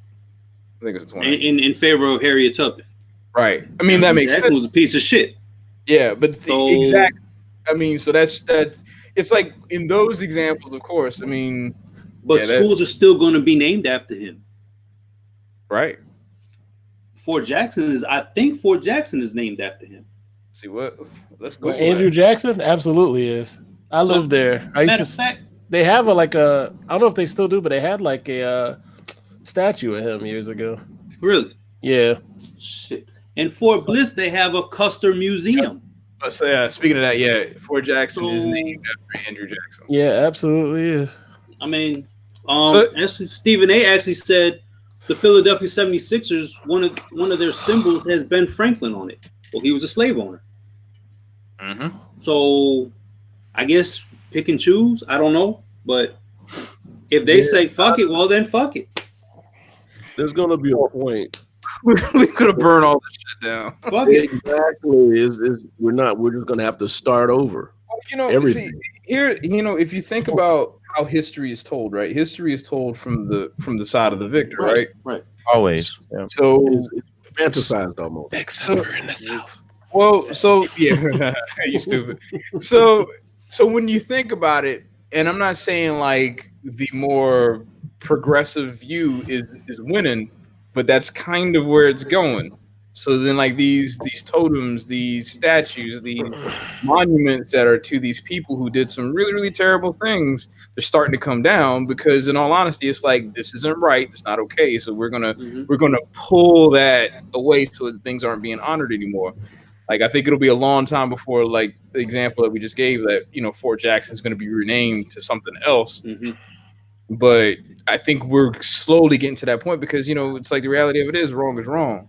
I think it's 20. In favor of Harriet Tubman. Right. I mean, that makes Jackson sense. was a piece of shit. Yeah, but exactly. I mean, so that's it's like in those examples, of course. I mean, but schools are still going to be named after him. Right. I think Fort Jackson is named after him. See what? Let's go. Andrew Jackson absolutely is. I lived there. I used to. They have I don't know if they still do, but they had like a statue of him years ago. Really? Yeah. Shit. In Fort Bliss, they have a Custer Museum. So yeah, speaking of that, Fort Jackson is named after Andrew Jackson. Yeah, absolutely is. I mean, actually, Stephen A. actually said the Philadelphia 76ers, one of their symbols has Ben Franklin on it. Well, he was a slave owner. Mm-hmm. So I guess pick and choose. I don't know. But if they say fuck it, well, then fuck it. There's going to be a point. We could have burned all this shit down. Fuck it. Exactly. We're just going to have to start over. See, here, if you think about how history is told, right? History is told from the side of the victor, right? Right. Always. Yeah. So it's fantasized almost. Except for in the South. Well, so yeah, you stupid. So when you think about it, and I'm not saying like the more progressive view is winning, but that's kind of where it's going. So then, like these totems, these statues, these monuments that are to these people who did some really, really terrible things, they're starting to come down because, in all honesty, it's like this isn't right. It's not okay. So we're gonna pull that away so that things aren't being honored anymore. Like I think it'll be a long time before, like the example that we just gave, that Fort Jackson is going to be renamed to something else. But I think we're slowly getting to that point because it's like the reality of it is wrong is wrong.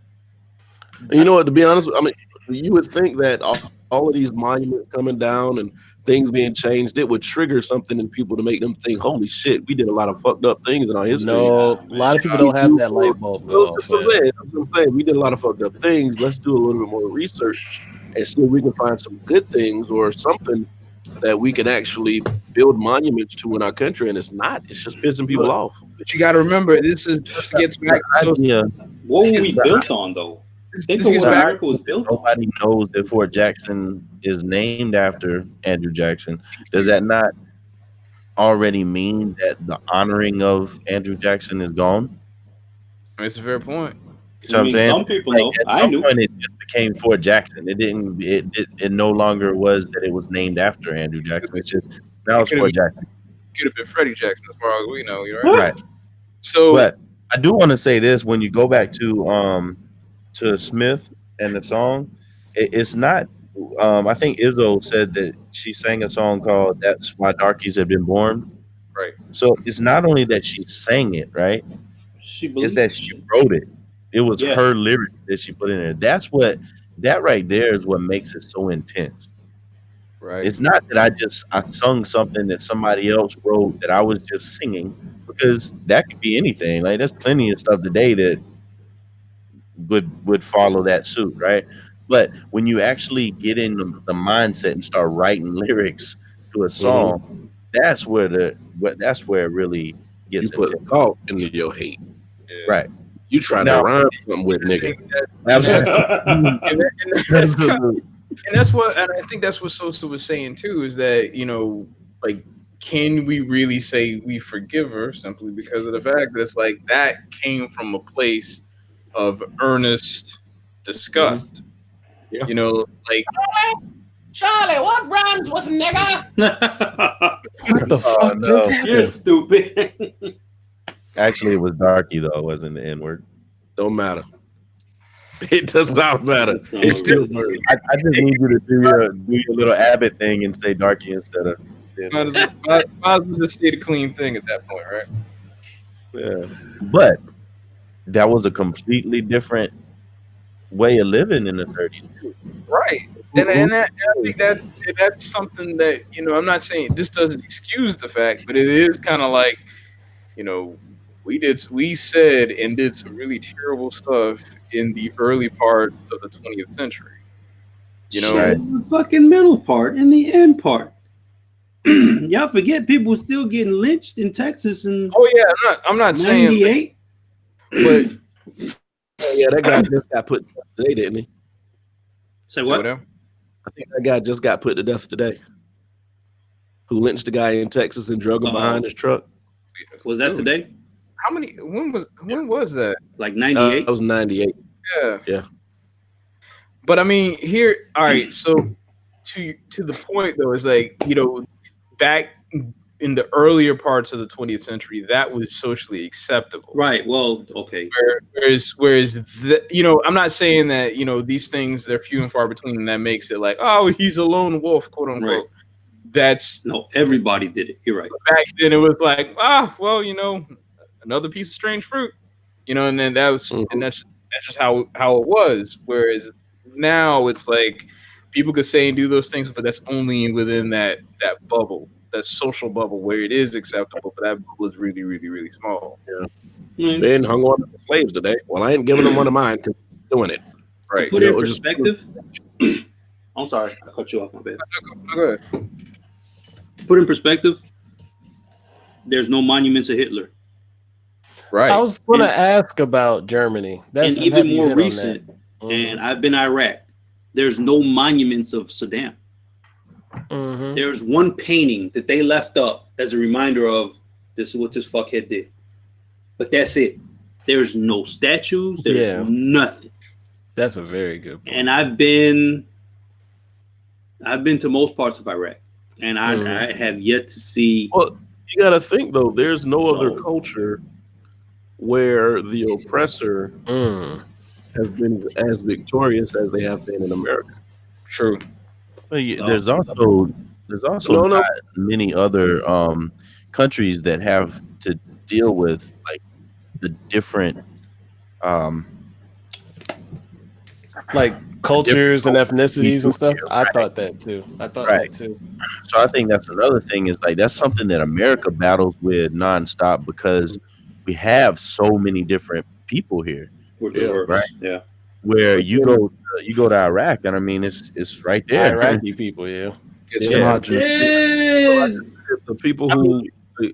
And you know what? To be honest, I mean, you would think that all of these monuments coming down and things being changed, it would trigger something in people to make them think, "Holy shit, we did a lot of fucked up things in our history." No, a lot of people don't have that light bulb go off. That's what I'm saying. We did a lot of fucked up things. Let's do a little bit more research and see if we can find some good things or something that we can actually build monuments to in our country. And it's not. It's just pissing people off. But you got to remember, this gets back. What were we built on, though? Think of what America was built on. Nobody knows that Fort Jackson is named after Andrew Jackson. Does that not already mean that the honoring of Andrew Jackson is gone? It's a fair point. You know what I'm saying? Some people know. At some point it just became Fort Jackson. It didn't. It no longer was that it was named after Andrew Jackson. It's just now it's Fort Jackson. Could have been Freddie Jackson, as far as we know. Right. So, but I do want to say this: when you go back to Smith and the song, it's not. I think Izzo said that she sang a song called "That's Why Darkies Have Been Born." Right. So it's not only that she sang it, right? It's that she wrote it. It was her lyrics that she put in there. That right there is what makes it so intense. Right. It's not that I sung something that somebody else wrote that I was just singing, because that could be anything. Like there's plenty of stuff today that would follow that suit, right? But when you actually get in the mindset and start writing lyrics to a song, that's where it really gets. You put thought into your hate, right? You trying to rhyme something with nigga. And that's what, and I think that's what Sosa was saying too, is that like, can we really say we forgive her simply because of the fact that it's like that came from a place of earnest disgust? Yeah. Like Charlie, what rhymes with nigga? What the fuck just happened? You're stupid. Actually, it was Darky though. It wasn't the N-word. Don't matter. It does not matter. It's still murder. I just need you to do your little Abbott thing and say Darky instead of. might as well just say the clean thing at that point, right? Yeah. But that was a completely different way of living in the 30s too. Right. And I think that's something that, I'm not saying this doesn't excuse the fact, but it is kind of like, we said and did some really terrible stuff in the early part of the 20th century. Right. The fucking middle part and the end part. Y'all forget people still getting lynched in Texas and I'm not saying, but yeah, that guy just got put to death today, didn't he? Say what? I think that guy just got put to death today. Who lynched the guy in Texas and drug him behind his truck? Was that today? How many? When was that? Like 98. That was 98. Yeah. But I mean, here, all right. So to the point though, is like back in the earlier parts of the 20th century, that was socially acceptable. Right. Well, okay. Whereas I'm not saying that these things are few and far between, and that makes it like, oh, he's a lone wolf, quote unquote. Right. That's everybody did it. You're right. Back then, it was like, well, another piece of strange fruit, and then that was, and that's just how it was. Whereas now it's like people could say and do those things, but that's only within that bubble, that social bubble where it is acceptable. But that bubble is really, really, really small. Yeah. Mm-hmm. They hung on to the slaves today. Well, I ain't giving them one of mine because they're doing it. Right. Put it in perspective. I'm sorry, I cut you off, my bad. Go ahead. Put in perspective. There's no monuments of Hitler. Right. I was going to ask about Germany. That's even more recent. And I've been Iraq. There's no monuments of Saddam. Mm-hmm. There's one painting that they left up as a reminder of this is what this fuckhead did. But that's it. There's no statues. There's nothing. That's a very good point. And I've been to most parts of Iraq, and I have yet to see. Well, you got to think though. There's no other So- culture where the oppressor has been as victorious as they have been in America. True. But No. there's also No, no. not many other countries that have to deal with like the different um Like cultures and ethnicities and stuff. I Right. thought that too. Right. So I think that's another thing is like that's something that America battles with nonstop because we have so many different people here. We're Yeah, diverse. right. Yeah. Where you go to Iraq and I mean it's right there. Iraqi people, yeah. It's Yeah. homogenous. The people who the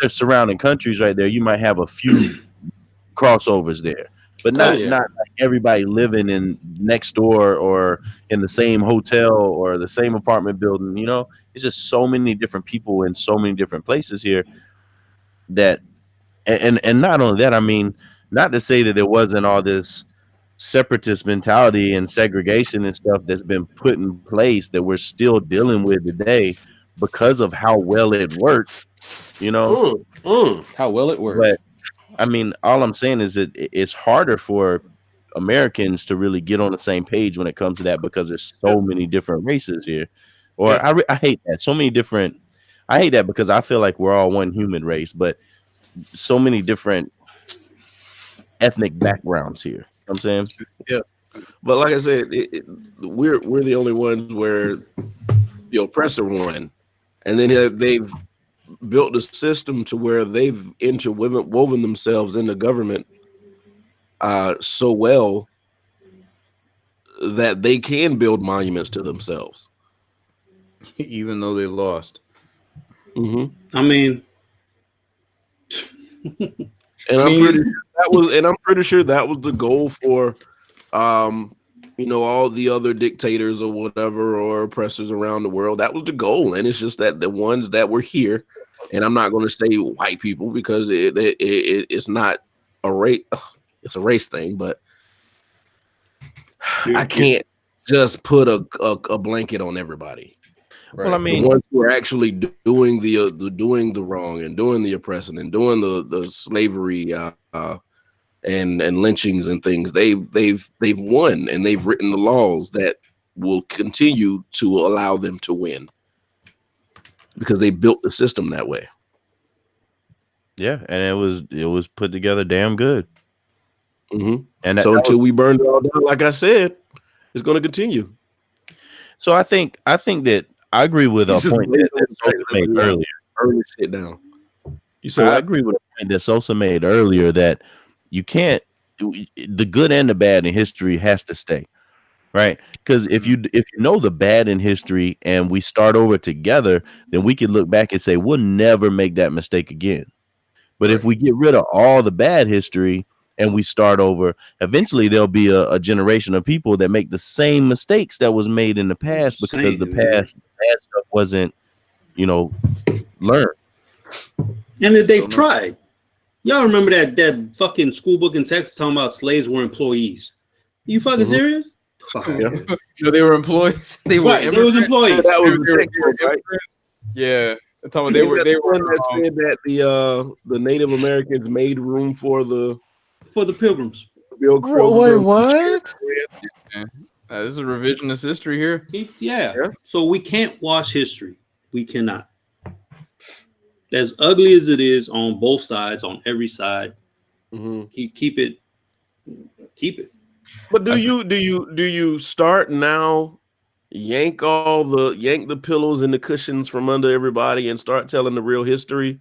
There's surrounding countries right there. You might have a few crossovers there, but not yeah. not like everybody living in next door or in the same hotel or the same apartment building. You know, it's just so many different people in so many different places here that, and not only that, I mean, not to say that there wasn't all this separatist mentality and segregation and stuff that's been put in place that we're still dealing with today because of how well it worked, you know. How well it worked. But I mean, all I'm saying is that it's harder for Americans to really get on the same page when it comes to that because there's so many different races here. Or I hate that. So many different. I hate that because I feel like we're all one human race, but so many different ethnic backgrounds here. You know what I'm saying? Yeah, but like I said, we're the only ones where the oppressor won, and then they've built a system to where they've interwoven themselves in the government so well that they can build monuments to themselves, Even though they lost. I mean, and I'm pretty sure that was the goal for all the other dictators or whatever or oppressors around the world. That was the goal, and it's just that the ones that were here, and I'm not going to say white people because it's not a race, it's a race thing, but I can't just put a blanket on everybody. Right. Well, I mean, The ones who are actually doing the wrong and doing the oppressing and doing the slavery and lynchings and things, they've won, and they've written the laws that will continue to allow them to win because they built the system that way. yeah, and it was put together damn good. And So until we burn it all down, like I said, it's going to continue. so I think that I agree with a point that Sosa made earlier. Burn this shit down. You said I agree with a point that Sosa made earlier that you can't, the good and the bad in history has to stay, right? Because if you know the bad in history and we start over together, then we can look back and say we'll never make that mistake again. But if we get rid of all the bad history and we start over, eventually there'll be a generation of people that make the same mistakes that was made in the past because the past bad stuff wasn't, learned. and that they tried. Y'all remember that fucking school book in Texas talking about slaves were employees? You fucking serious? So they were employees. They were Right, they was employees. That was the textbook, right? Yeah. I'm talking about they were one that said that the Native Americans made room for the pilgrims. Wait, what? This is a revisionist history here. Yeah. So we can't wash history. We cannot. As ugly as it is on both sides, on every side, keep it. But do you start now? Yank the pillows and the cushions from under everybody and start telling the real history.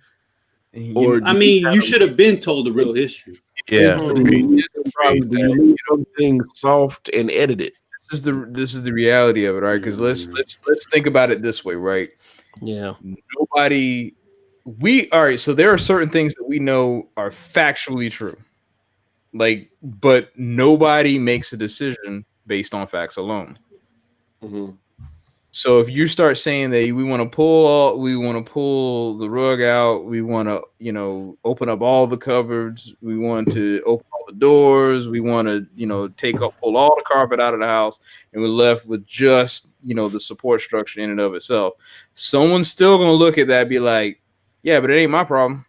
Or you should have been told the real history. Yeah. Do you leave something soft and edit it? This is the reality of it, right? Because let's think about it this way, right? Yeah. So there are certain things that we know are factually true. But nobody makes a decision based on facts alone. So if you start saying that we want to pull the rug out, we want to, open up all the cupboards, we want to open all the doors, we want to, pull all the carpet out of the house, and we're left with just, the support structure in and of itself. Someone's still gonna look at that and be like, yeah, but it ain't my problem.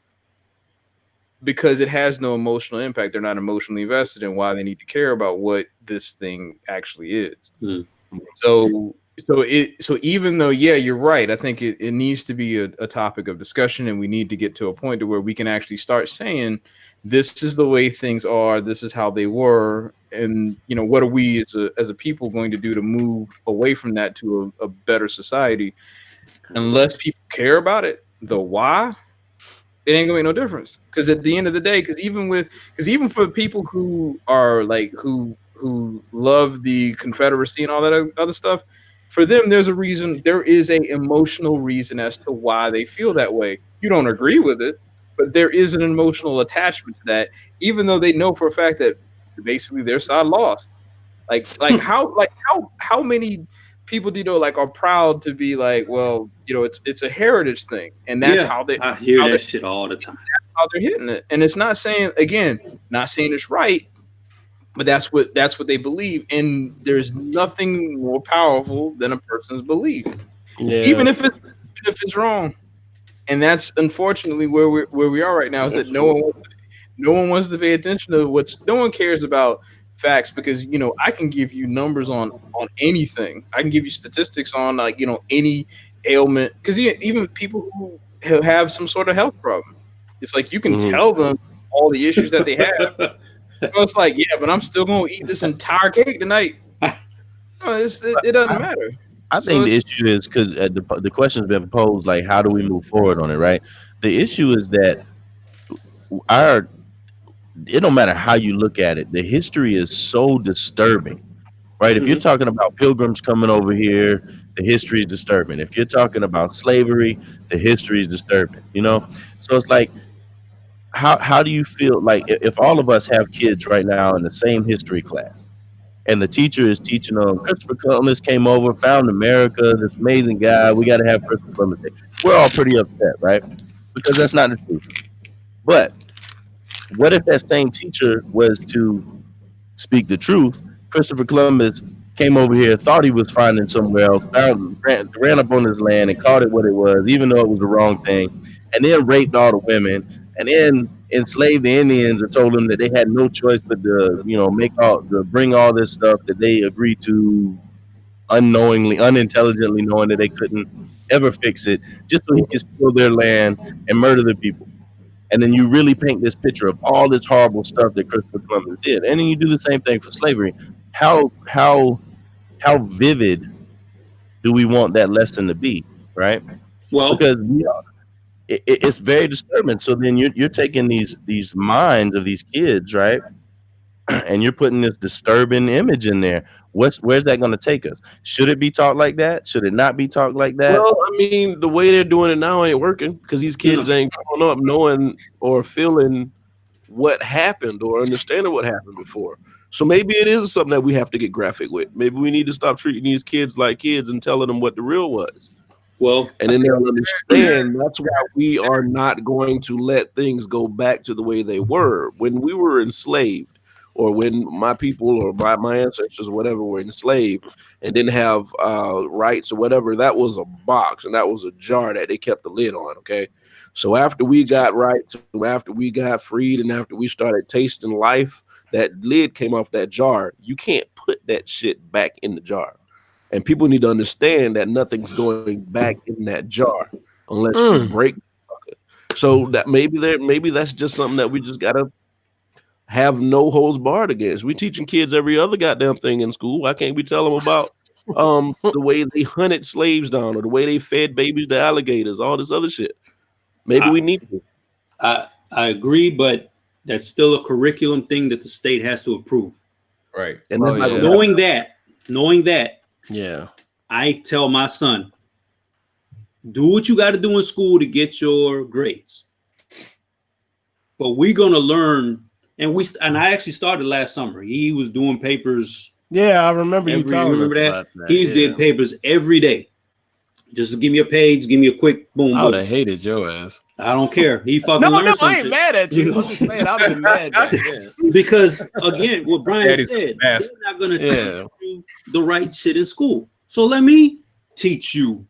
Because it has no emotional impact. They're not emotionally invested in why they need to care about what this thing actually is. Mm. So even though, yeah, you're right, I think it needs to be a topic of discussion, and we need to get to a point to where we can actually start saying, this is the way things are, this is how they were, and what are we as a people going to do to move away from that to a better society? Unless people care about it, the why, it ain't gonna make no difference. Because at the end of the day, because even for people who are like who love the Confederacy and all that other stuff, for them there's a reason. There is a emotional reason as to why they feel that way. You don't agree with it, but there is an emotional attachment to that, even though they know for a fact that basically their side lost. How many people do you know are proud to be like, well, it's a heritage thing, and that's how they. I hear that shit all the time. That's how they're hitting it, and it's not saying it's right, but that's what they believe, and there's nothing more powerful than a person's belief, even if it's wrong, and that's unfortunately where we are right now. Is that no one wants to pay attention to no one cares about facts, because I can give you numbers on anything. I can give you statistics on any ailment, because even people who have some sort of health problem, it's like you can tell them all the issues that they have. It's like, yeah, but I'm still gonna eat this entire cake tonight. It doesn't matter. I think the issue is because the question's been posed, like, how do we move forward on it, right? The issue is that it don't matter how you look at it, the history is so disturbing, right? If you're talking about pilgrims coming over here, the history is disturbing. If you're talking about slavery, the history is disturbing, So it's like, how do you feel like if all of us have kids right now in the same history class, and the teacher is teaching them Christopher Columbus came over, found America, this amazing guy, we got to have Christopher Columbus Day. We're all pretty upset, right? Because that's not the truth. But what if that same teacher was to speak the truth? Christopher Columbus came over here, thought he was finding somewhere else, ran up on his land and called it what it was, even though it was the wrong thing, and then raped all the women, and then enslaved the Indians and told them that they had no choice but to bring all this stuff that they agreed to unknowingly, unintelligently, knowing that they couldn't ever fix it, just so he could steal their land and murder the people. And then you really paint this picture of all this horrible stuff that Christopher Columbus did, and then you do the same thing for slavery. How vivid do we want that lesson to be, right? Well, because it's very disturbing. So then you're taking these minds of these kids, right, and you're putting this disturbing image in there. Where's that going to take us? Should it be taught like that? Should it not be taught like that? Well, I mean, the way they're doing it now ain't working, because these kids ain't growing up knowing or feeling what happened or understanding what happened before. So maybe it is something that we have to get graphic with. Maybe we need to stop treating these kids like kids and telling them what the real was. Well, and then they'll understand that's why we are not going to let things go back to the way they were when we were enslaved, or when my people or my ancestors or whatever were enslaved and didn't have rights or whatever. That was a box and that was a jar that they kept the lid on. Okay. So after we got rights, after we got freed, and after we started tasting life, that lid came off that jar. You can't put that shit back in the jar. And people need to understand that nothing's going back in that jar unless we break it. So that maybe that's just something that we just gotta have no holds barred against. We teaching kids every other goddamn thing in school. Why can't we tell them about the way they hunted slaves down, or the way they fed babies to alligators, all this other shit? Maybe we need to. I agree, but that's still a curriculum thing that the state has to approve. Right. And knowing that, yeah, I tell my son, do what you got to do in school to get your grades. But we're gonna learn, and I actually started last summer. He was doing papers. Yeah, I remember you talking about that. He did papers every day. Just give me a page, give me a quick boom I would boom. have hated your ass. I don't care. He fucking No, learned some I ain't shit. mad at you. I'm just saying I've been mad back then. Because again, what Brian Daddy's said, fast. they're not gonna Yeah. teach you the right shit in school. So let me teach you.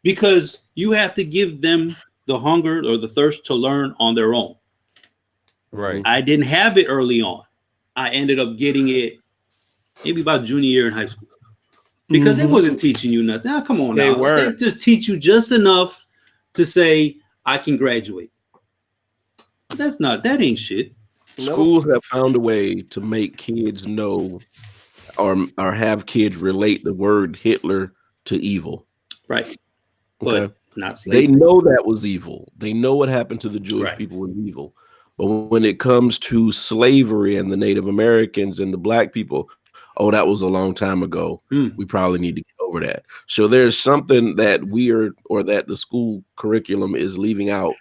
Because you have to give them the hunger or the thirst to learn on their own. Right. I didn't have it early on. I ended up getting it maybe about junior year in high school. Because they wasn't teaching you nothing. Now, come on They now. weren't. They just teach you just enough to say, I can graduate. That ain't shit. Schools have found a way to make kids know or have kids relate the word Hitler to evil. Right. Okay. But not They slavery. know that was evil. They know what happened to the Jewish Right. people was evil. But when it comes to slavery and the Native Americans and the black people, oh, that was a long time ago. We probably need to get over that. So there's something that that the school curriculum is leaving out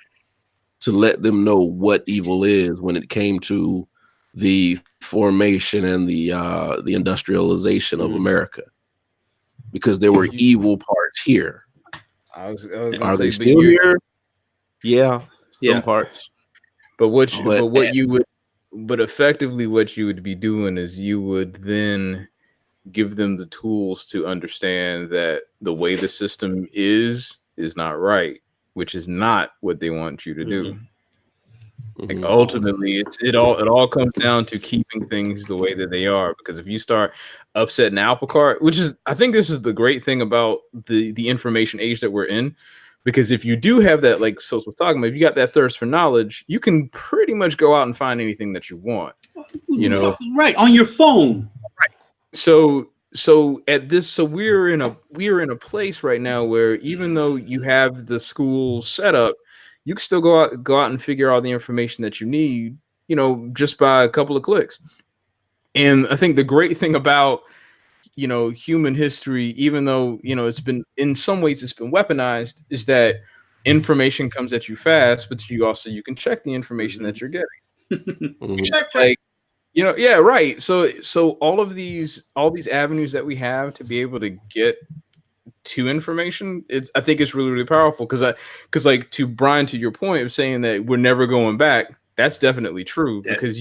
to let them know what evil is when it came to the formation and the industrialization of America. Because there were evil parts here. I was gonna Are say, they but still you- here? Yeah, some Yeah. parts. But effectively what you would be doing is you would then give them the tools to understand that the way the system is not right, which is not what they want you to do. Like ultimately, it all comes down to keeping things the way that they are. Because if you start upsetting apple cart, which is, I think this is the great thing about the information age that we're in. Because if you do have that, like Sos was talking about, if you got that thirst for knowledge, you can pretty much go out and find anything that you want. You know, right on your phone. So we're in a place right now where even though you have the school set up, you can still go out and figure out the information that you need, just by a couple of clicks. And I think the great thing about human history, even though it's been, in some ways it's been weaponized, is that information comes at you fast, but you can check the information that you're getting. Check. Like, yeah, right. So all these avenues that we have to be able to get to information, I think it's really, really powerful. Because like, to Brian, to your point of saying that we're never going back, that's definitely true. Yeah. Because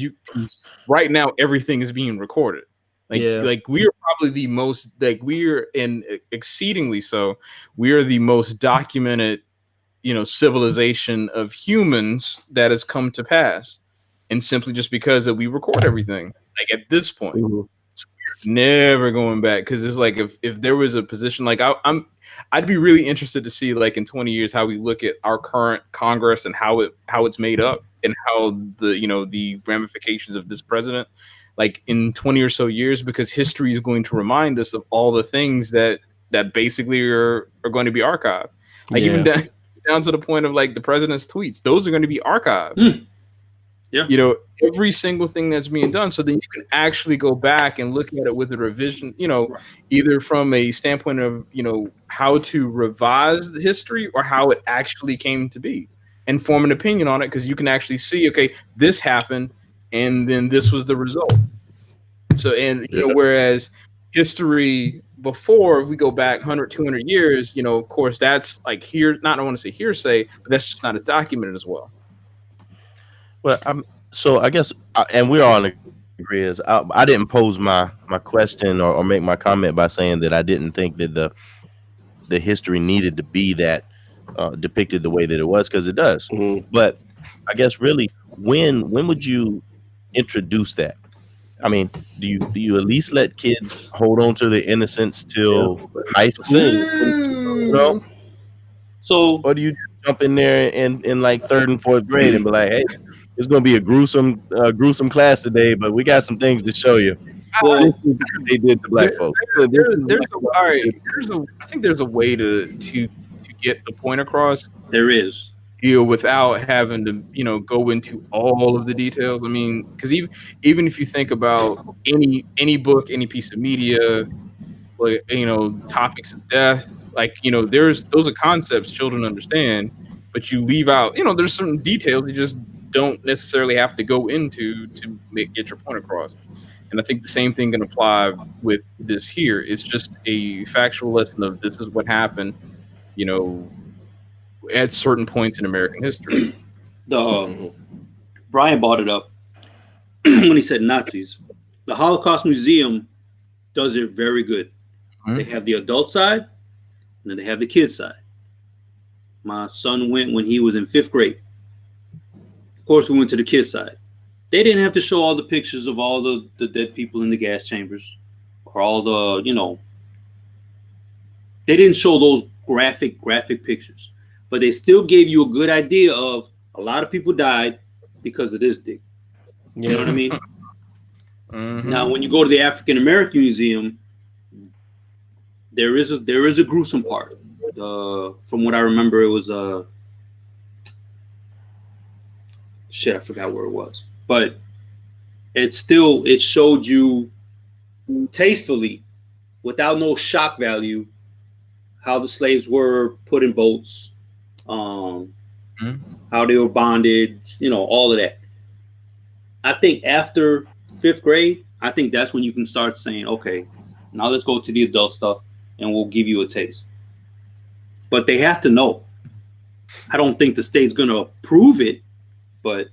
right now everything is being recorded. Like we are probably the most, like, we're in exceedingly so, we are the most documented civilization of humans that has come to pass. And simply just because that we record everything, like, at this point, so we're never going back. Because it's like, if there was a position, like, I'd be really interested to see, like, in 20 years how we look at our current Congress and how it's made up, and how the ramifications of this president, like, in 20 or so years, because history is going to remind us of all the things that basically are going to be archived, like, even down to the point of, like, the president's tweets, those are going to be archived. Yeah. Every single thing that's being done. So then you can actually go back and look at it with a revision, either from a standpoint of, how to revise the history or how it actually came to be, and form an opinion on it. Because you can actually see, okay, this happened and then this was the result. So, and, whereas history before, if we go back 100, 200 years, of course, that's like I want to say hearsay, but that's just not as documented as well. Well, so I guess, and we're all in agreement. I didn't pose my question or make my comment by saying that I didn't think that the history needed to be that depicted the way that it was, because it does. But I guess really, when would you introduce that? I mean, do you at least let kids hold on to their innocence till high school? So, or do you just jump in there in like third and fourth grade and be like, hey, it's gonna be a gruesome class today, but we got some things to show you. Well, This is what they did to black folks. I think there's a way to get the point across. There is. Without having to, go into all of the details. I mean, because even if you think about any book, any piece of media, like, topics of death, like, those are concepts children understand, but you leave out, there's certain details you just don't necessarily have to go into to get your point across. And I think the same thing can apply with this here. It's just a factual lesson of this is what happened. you know, at certain points in American history. Brian brought it up when he said Nazis. The Holocaust Museum does it very good. Mhm. They have the adult side, and then they have the kid side. My son went when he was in 5th grade. Of course, we went to the kid side. They didn't have to show all the pictures of all the dead people in the gas chambers or all the, they didn't show those graphic pictures. But they still gave you a good idea of a lot of people died because of this thing. You know what I mean? Mhm. Now, when you go to the African American Museum, there is a gruesome part. From what I remember, it was shit. I forgot where it was, but it showed you tastefully, without no shock value, how the slaves were put in boats, how they were bonded, all of that. I think after 5th grade, I think that's when you can start saying, okay, now let's go to the adult stuff and we'll give you a taste. But they have to know. I don't think the state's going to approve it, but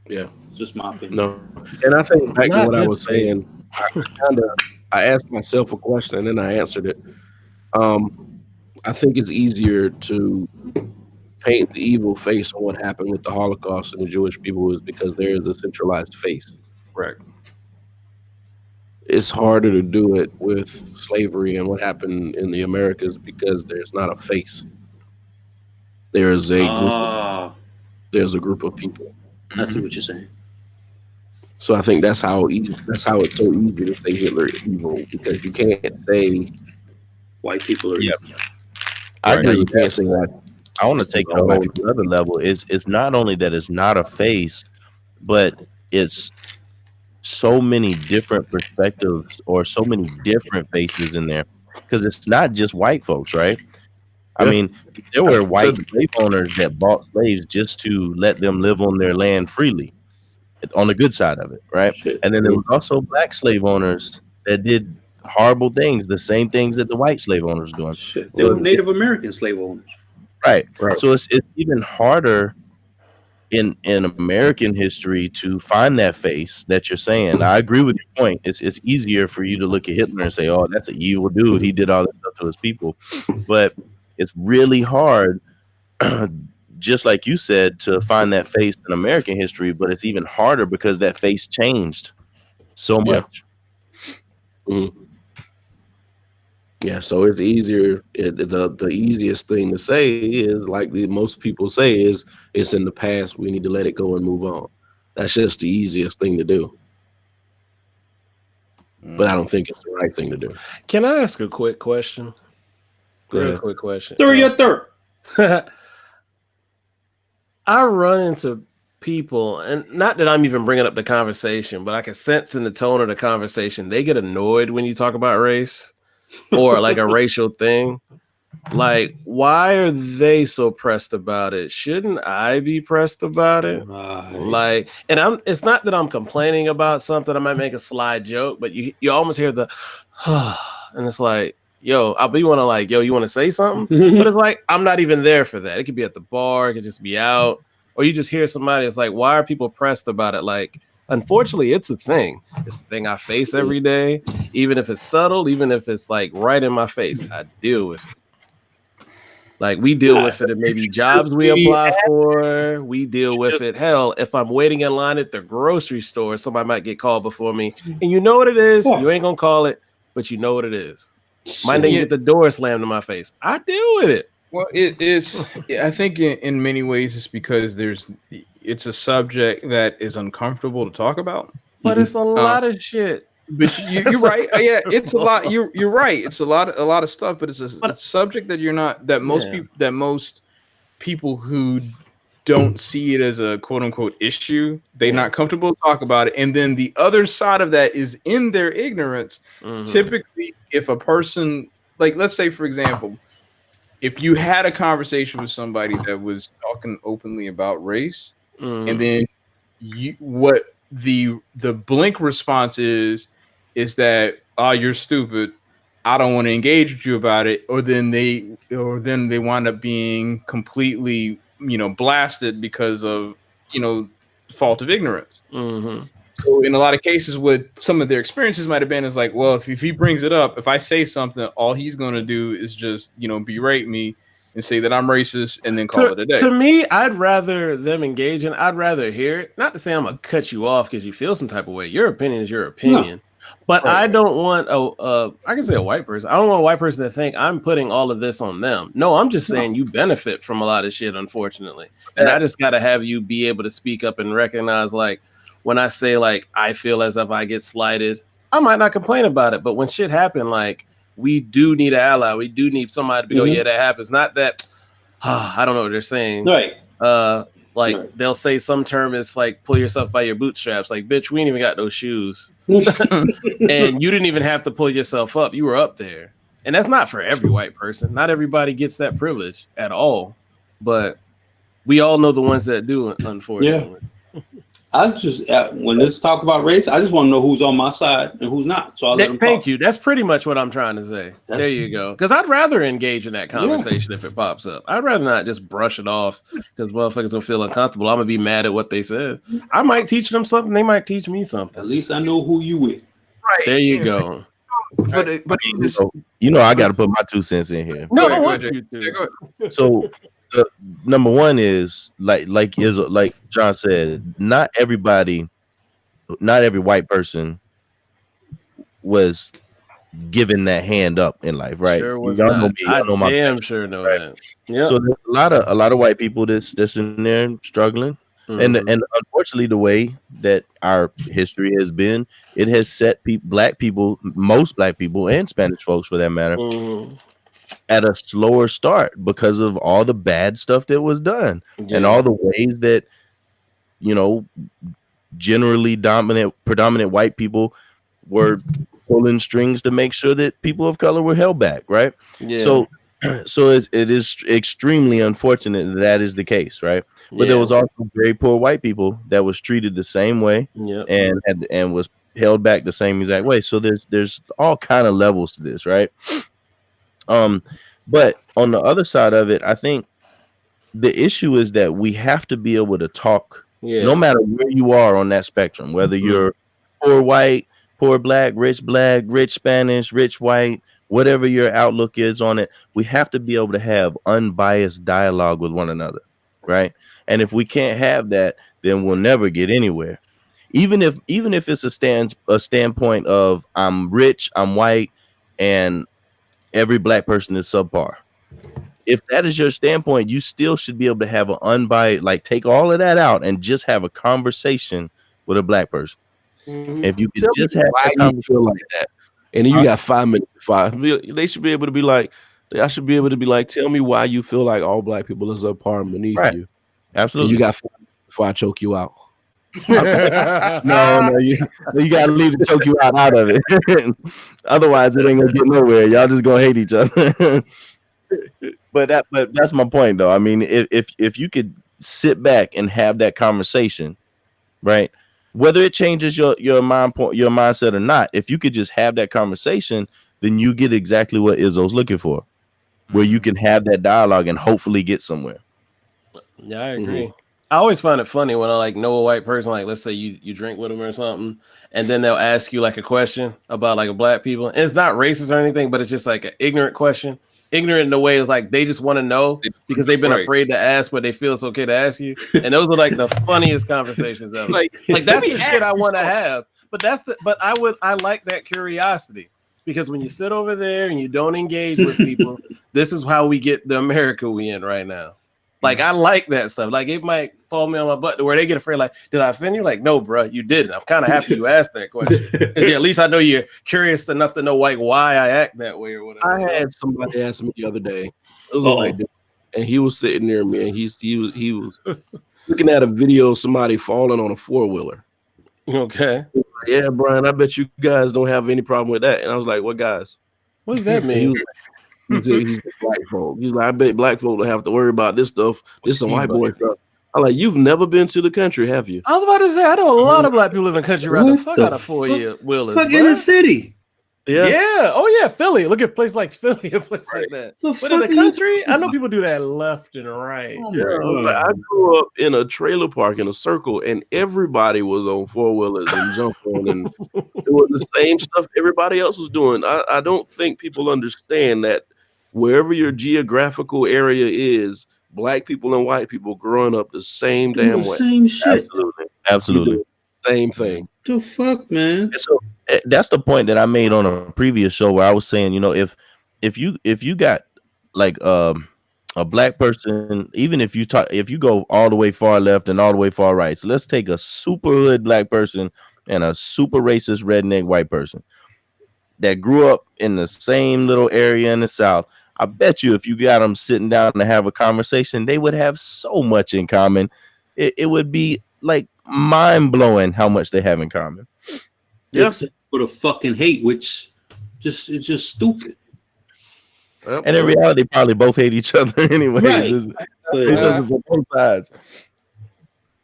yeah, it's just my opinion. No, and I think back to Not what I this was state. saying. I asked myself a question and then I answered it. I think it's easier to paint the evil face on what happened with the Holocaust and the Jewish people is because there is a centralized face. Correct. It's harder to do it with slavery and what happened in the Americas because there's not a face. There's a group of people. I see what you're saying. So I think that's how it's so easy to say Hitler is evil because you can't say White people are evil. I Right. agree You with can't that. say that. I want to take it over to another level. It's not only that it's not a face, but it's so many different perspectives or so many different faces in there. Because it's not just white folks, right? I Yeah. mean, there were white slave owners that bought slaves just to let them live on their land freely, on the good side of it, right? Shit. And then there was also black slave owners that did horrible things, the same things that the white slave owners were doing. Shit. They were Native American slave owners. Right. Right. So it's even harder in American history to find that face that you're saying. I agree with your point. It's easier for you to look at Hitler and say, "Oh, that's an evil dude. He did all this stuff to his people." But it's really hard, just like you said, to find that face in American history. But it's even harder because that face changed so Yeah. much. Yeah, so it's easier. The easiest thing to say is like most people say is it's in the past. We need to let it go and move on. That's just the easiest thing to do. But I don't think it's the right thing to do. Can I ask a quick question? Go Real ahead. quick question. Third. I run into people, and not that I'm even bringing up the conversation, but I can sense in the tone of the conversation, they get annoyed when you talk about race or like a racial thing. Like, why are they so pressed about it? Shouldn't I be pressed about it? Like, and it's not that I'm complaining about something. I might make a sly joke, but you almost hear the and it's like, yo, I'll be want to like, yo, you want to say something? But it's like, I'm not even there for that. It could be at the bar, it could just be out, or you just hear somebody. It's like, why are people pressed about it? Like, unfortunately, it's a thing. It's a thing I face every day, even if it's subtle, even if it's like right in my face. I deal with it. Like, we deal with it in maybe jobs we apply for. We deal with it. Hell, if I'm waiting in line at the grocery store, somebody might get called before me. And you know what it is. You ain't going to call it, but you know what it is. Mine didn't get the door slammed in my face. I deal with it. Well, it's. I think in many ways it's because it's a subject that is uncomfortable to talk about. But it's a lot of shit. But you're right. Yeah, it's a lot. You're right. It's a lot of stuff. But it's a subject that you're not. That most people who don't see it as a quote unquote issue, they're not comfortable to talk about it. And then the other side of that is in their ignorance. Typically, if a person, like, let's say for example, if you had a conversation with somebody that was talking openly about race, and then what the blink response is that, oh, you're stupid, I don't want to engage with you about it, or then they wind up being completely, blasted because of, fault of ignorance. Mm-hmm. So in a lot of cases, what some of their experiences might have been is like, well, if he brings it up, if I say something, all he's going to do is just, berate me and say that I'm racist and then call it a day. To me, I'd rather them engage and I'd rather hear it. Not to say I'm going to cut you off because you feel some type of way. Your opinion is your opinion. No. But right. I don't want I can say a white person. I don't want a white person to think I'm putting all of this on them. No, I'm just saying you benefit from a lot of shit, unfortunately. And I just got to have you be able to speak up and recognize, like, when I say, like, I feel as if I get slighted, I might not complain about it. But when shit happen, like, we do need an ally. We do need somebody to go, yeah, that happens. Not that, I don't know what they're saying. Right. Like, they'll say some term is like, pull yourself by your bootstraps. Like, bitch, we ain't even got those shoes. And you didn't even have to pull yourself up. You were up there. And that's not for every white person. Not everybody gets that privilege at all. But we all know the ones that do, unfortunately. Yeah. I just, when let's talk about race, I just want to know who's on my side and who's not. So I'll let them thank you. That's pretty much what I'm trying to say. There you go. Because I'd rather engage in that conversation if it pops up. I'd rather not just brush it off because motherfuckers will feel uncomfortable. I'm going to be mad at what they said. I might teach them something. They might teach me something. At least I know who you with. Right. There you go. But I got to put my 2 cents in here. No, I want you to. So number one is like John said, not every white person was given that hand up in life, right? Sure was not. I damn sure know that. Yeah. So there's a lot of white people that's in there struggling. Mm-hmm. And unfortunately, the way that our history has been, it has set most black people and Spanish folks for that matter, at a slower start because of all the bad stuff that was done and all the ways that, generally predominant white people were pulling strings to make sure that people of color were held back, right? Yeah. So it is extremely unfortunate that is the case, right? But there was also very poor white people that was treated the same way and was held back the same exact way. So there's all kind of levels to this, right? But on the other side of it, I think the issue is that we have to be able to talk no matter where you are on that spectrum, whether you're poor white, poor black, rich Spanish, rich white, whatever your outlook is on it, we have to be able to have unbiased dialogue with one another, right? And if we can't have that, then we'll never get anywhere. Even if it's a standpoint of I'm rich, I'm white, and every black person is subpar. If that is your standpoint, you still should be able to have an unbiased, like take all of that out and just have a conversation with a black person. Mm-hmm. If you could just have why you feel like that, and then you got 5 minutes. They should be able to be like, I should be able to be like, tell me why you feel like all black people is subpar beneath you. Absolutely. And you got 5 minutes before I choke you out. No, you gotta leave the choke you out of it. Otherwise, it ain't gonna get nowhere. Y'all just gonna hate each other. But that's my point, though. I mean, if you could sit back and have that conversation, right? Whether it changes your mindset or not, if you could just have that conversation, then you get exactly what Izzo's looking for, where you can have that dialogue and hopefully get somewhere. Yeah, I agree. Mm-hmm. I always find it funny when I know a white person, like let's say you drink with them or something, and then they'll ask you like a question about like a black people. And it's not racist or anything, but it's just like an ignorant question. Ignorant in the way is like they just want to know because they've been afraid to ask, but they feel it's okay to ask you. And those are like the funniest conversations ever. like that's the shit I want to have. But I like that curiosity because when you sit over there and you don't engage with people, this is how we get the America we in right now. Like, I like that stuff. Like, it might fall me on my butt to where they get afraid, like, did I offend you? Like, no, bro, you didn't. I'm kind of happy you asked that question. At least I know you're curious enough to know, like, why I act that way or whatever. I had somebody ask me the other day. It was like, and he was sitting near me, and he was looking at a video of somebody falling on a 4-wheeler. Okay. Yeah, Brian, I bet you guys don't have any problem with that. And I was like, what guys? What does that mean? He's the black folk. He's like, I bet black folk don't have to worry about this stuff. This is some white boy stuff. I'm like, you've never been to the country, have you? I was about to say, I know a lot of black people live in country ride the fuck out of 4-wheelers. Fuck in the city. Yeah. Oh yeah, Philly. Look at a place like Philly, a place like that. But in the country, I know people do that left and right. I grew up in a trailer park in a circle, and everybody was on 4-wheelers and jumping and doing the same stuff everybody else was doing. I don't think people understand that wherever your geographical area is, black people and white people growing up the same damn way. Same shit. Absolutely. Same thing. The fuck, man. So that's the point that I made on a previous show where I was saying, if you got like a black person, even if you go all the way far left and all the way far right. So let's take a super hood black person and a super racist redneck white person that grew up in the same little area in the South. I bet you if you got them sitting down to have a conversation, they would have so much in common. It would be like mind-blowing how much they have in common. Yeah. Except for the fucking hate, which it's just stupid. Yep. And in reality, probably both hate each other anyways. Right. It's from both sides.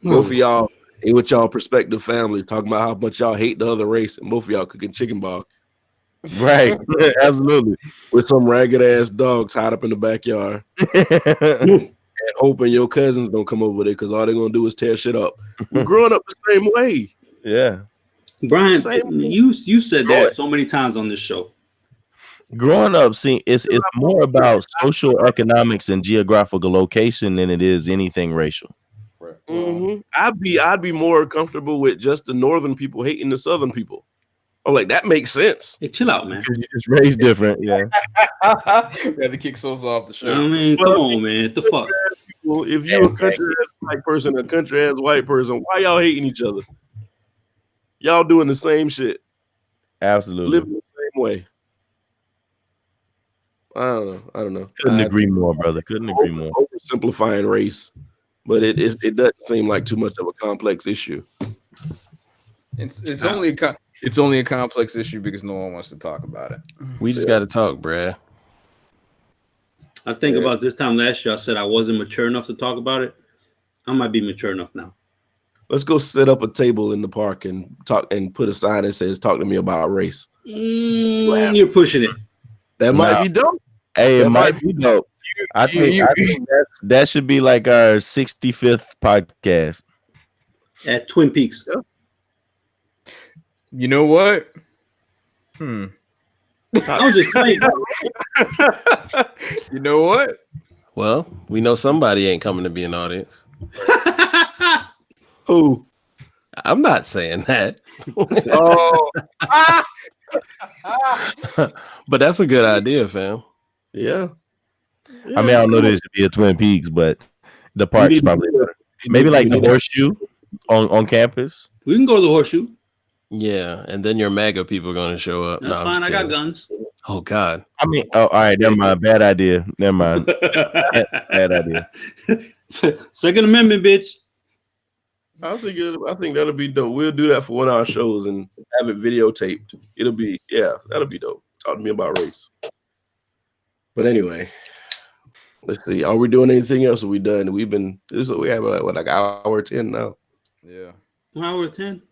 Both of y'all ain't with y'all prospective family talking about how much y'all hate the other race, and both of y'all cooking chicken bog. Right. Absolutely. With some ragged ass dogs hide up in the backyard. And hoping your cousins don't come over there because all they're gonna do is tear shit up. We're growing up the same way. Yeah. Brian, you said that so many times on this show. Growing up, it's more about social economics and geographical location than it is anything racial. Mm-hmm. I'd be more comfortable with just the northern people hating the southern people. I'm like, that makes sense. Hey, chill out, man. Because you just raised different, yeah. We had to kick souls off the show. I mean, come on, man. What the fuck? If you're a country ass black person, a country ass white person, why y'all hating each other? Y'all doing the same shit. Absolutely. Living the same way. I don't know. Couldn't agree more, brother. Couldn't agree more. Oversimplifying race, but it doesn't seem like too much of a complex issue. It's only a complex issue because no one wants to talk about it. We just got to talk, bruh. I think about this time last year, I said I wasn't mature enough to talk about it. I might be mature enough now. Let's go set up a table in the park and talk and put a sign that says "Talk to me about race." You're pushing it. That might be dope. Hey, it might be dope. I think that should be like our 65th podcast at Twin Peaks. Yeah. You know what? I was just playing. You know what? Well, we know somebody ain't coming to be an audience. Who? I'm not saying that. Oh. But that's a good idea, fam. Yeah. I mean, I don't know this should be a Twin Peaks, but the park's probably better. Maybe like the horseshoe on campus. We can go to the horseshoe. Yeah, and then your MAGA people are going to show up. That's fine. I got guns. Oh, God. I mean, all right. Never mind. Bad idea. Never mind. Bad idea. Second Amendment, bitch. I think that'll be dope. We'll do that for one of our shows and have it videotaped. That'll be dope. Talk to me about race. But anyway, let's see. Are we doing anything else? Are we done? We have like hour 10 now. Yeah. Hour 10.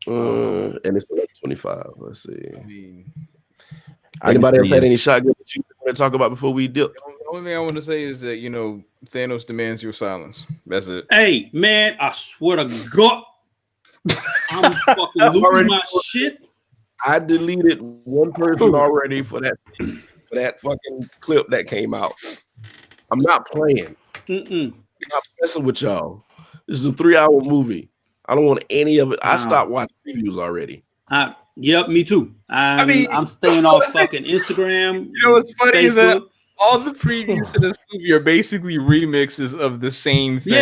And it's 25. Let's see. I mean, anybody else had any shotgun that you want to talk about before we dip? the only thing I want to say is that Thanos demands your silence. That's it. Hey, man, I swear to God, I'm fucking losing my shit. I deleted one person already for that fucking clip that came out. I'm not playing. I'm not messing with y'all. This is a 3-hour movie. I don't want any of it. I stopped watching previews already. Yep, me too. I'm staying off fucking Instagram. You know what's funny Facebook. is that all the previews to this movie are basically remixes of the same thing.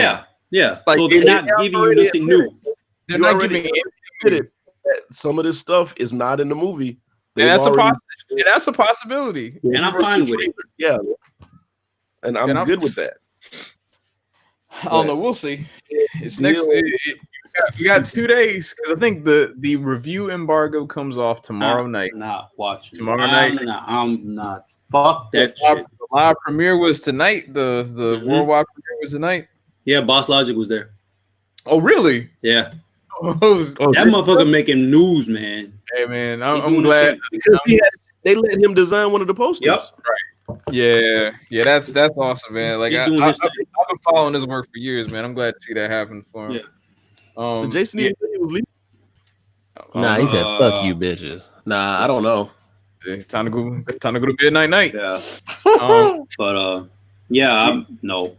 Yeah. Like, so they're not giving you nothing new. They're not giving it. Some of this stuff is not in the movie. And that's a possibility. And I'm fine with it. Yeah. And I'm good with that. I don't know. We'll see. It's next. We got 2 days because I think the review embargo comes off tomorrow night. Not watching tomorrow night. I'm not. Fuck that shit. The live premiere was tonight. The worldwide premiere was tonight. Yeah, Boss Logic was there. Oh, really? Yeah. That motherfucker making news, man. Hey man, He doing I'm his glad thing. because they let him design one of the posters. Yep. Yeah, that's awesome, man. Like He I've doing his thing. been following his work for years, man. I'm glad to see that happen for him. Yeah. Did Jason even say he was leaving? Nah, he said, "Fuck you, Uh, bitches." Nah, I don't know. Time to go to bed night. Yeah. Um, But yeah, no.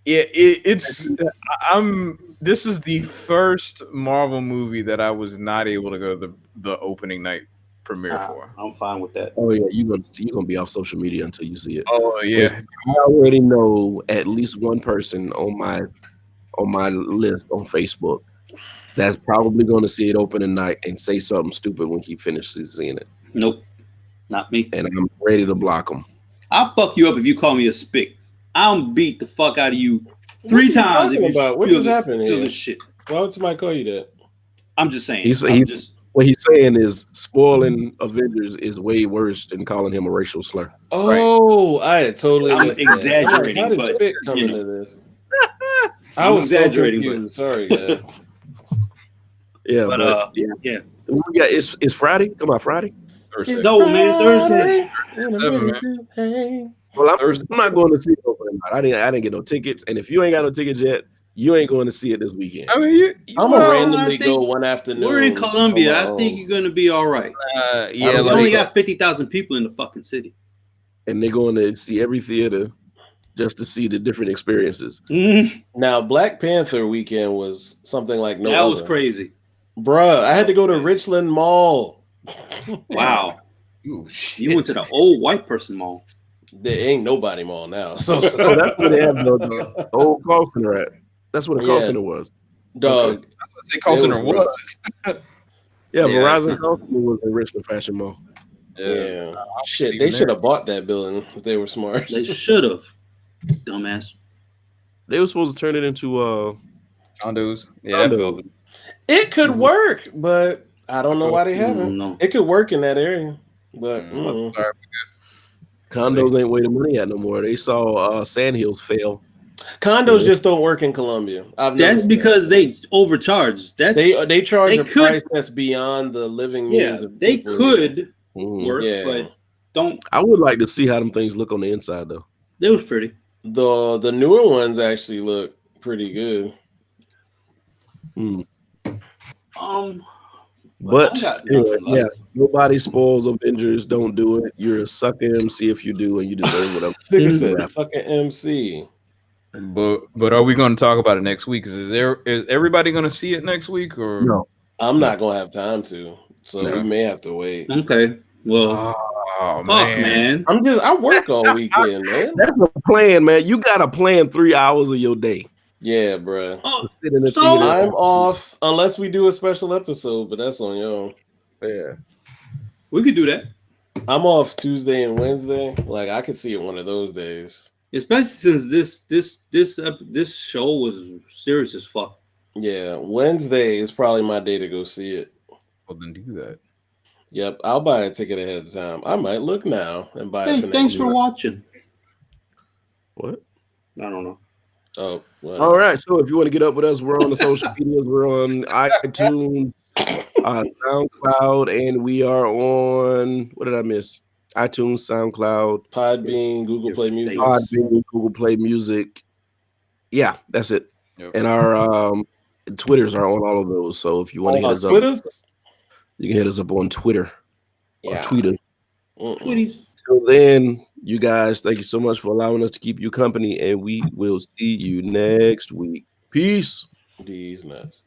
yeah, this is the first Marvel movie that I was not able to go to the opening night premiere for. I'm fine with that. Oh yeah, you're gonna be off social media until you see it. Oh yeah, I already know at least one person on my list on Facebook that's probably going to see it opening night and say something stupid when he finishes seeing it, Nope. Not me. and I'm ready to block him. I'll fuck you up if you call me a spick. I'll beat the fuck out of you 3 times if you What steal just happened here? this shit. Why would somebody call you that? I'm just saying. What he's saying is spoiling Avengers is way worse than calling him a racial slur. Oh, I had totally I'm missed that. exaggerating, How did but, Spit come you know. into this? I I'm was exaggerating, so but confused. Sorry, guys. Yeah, But, yeah. We got it's Friday. Come on, Friday. Thursday. No, man, Thursday. Well, I'm not going to see it opening night. I didn't get no tickets, and if you ain't got no tickets yet, you ain't going to see it this weekend. I mean, I'm gonna randomly go one afternoon. We're in Columbia. I think you're gonna be all right. yeah, we only got 50,000 people in the fucking city, and they're going to see every theater just to see the different experiences. Now, Black Panther weekend was something like no that other. was crazy, bruh. I had to go to Richland Mall. Wow. Ooh, shit. You went to the old white person mall. There ain't nobody mall now. So that's where they have the old call center at. That's where the call center was. Dog. Okay. I was say call center was. Yeah, Verizon call center was in Richmond Fashion Mall. Yeah. Shit, they should have bought that building if they were smart. They should have. Dumbass. They were supposed to turn it into condos. Yeah, that felt it could work, but I don't know why they haven't. No. It could work in that area, but condos ain't where the money at no more. They saw Sandhills fail. Condos just don't work in Columbia. That's because they overcharge. They charge a price that's beyond the living means of they people. could work, but don't. I would like to see how them things look on the inside though. They was pretty. The newer ones actually look pretty good. But anyway, yeah, nobody spoils Avengers. Don't do it. You're a sucker MC if you do, and you deserve whatever. Like I said, sucker MC. But are we going to talk about it next week? Is everybody going to see it next week or no? I'm not going to have time to, so we may have to wait. Okay. Well, fuck, man. I work all weekend, man. That's a plan, man. You got to plan 3 hours of your day. Yeah, bro. So I'm off unless we do a special episode, but that's on y'all. Yeah, we could do that. I'm off Tuesday and Wednesday. Like I could see it one of those days. Especially since this show was serious as fuck. Yeah, Wednesday is probably my day to go see it. Well, then do that. Yep, I'll buy a ticket ahead of time. I might look now and buy it for Thanks for watching. What? I don't know. Oh, well. All right. So if you want to get up with us, we're on the social medias. We're on iTunes, SoundCloud, and we are on. What did I miss? iTunes, SoundCloud, Podbean, Google Play Music. Podbean, Google Play Music. Yeah, that's it. Yep. And our Twitters are on all of those. So if you want to hit us up, you can hit us up on Twitter or tweet us. Tweeties. Till then, you guys, thank you so much for allowing us to keep you company, and we will see you next week. Peace. These nuts.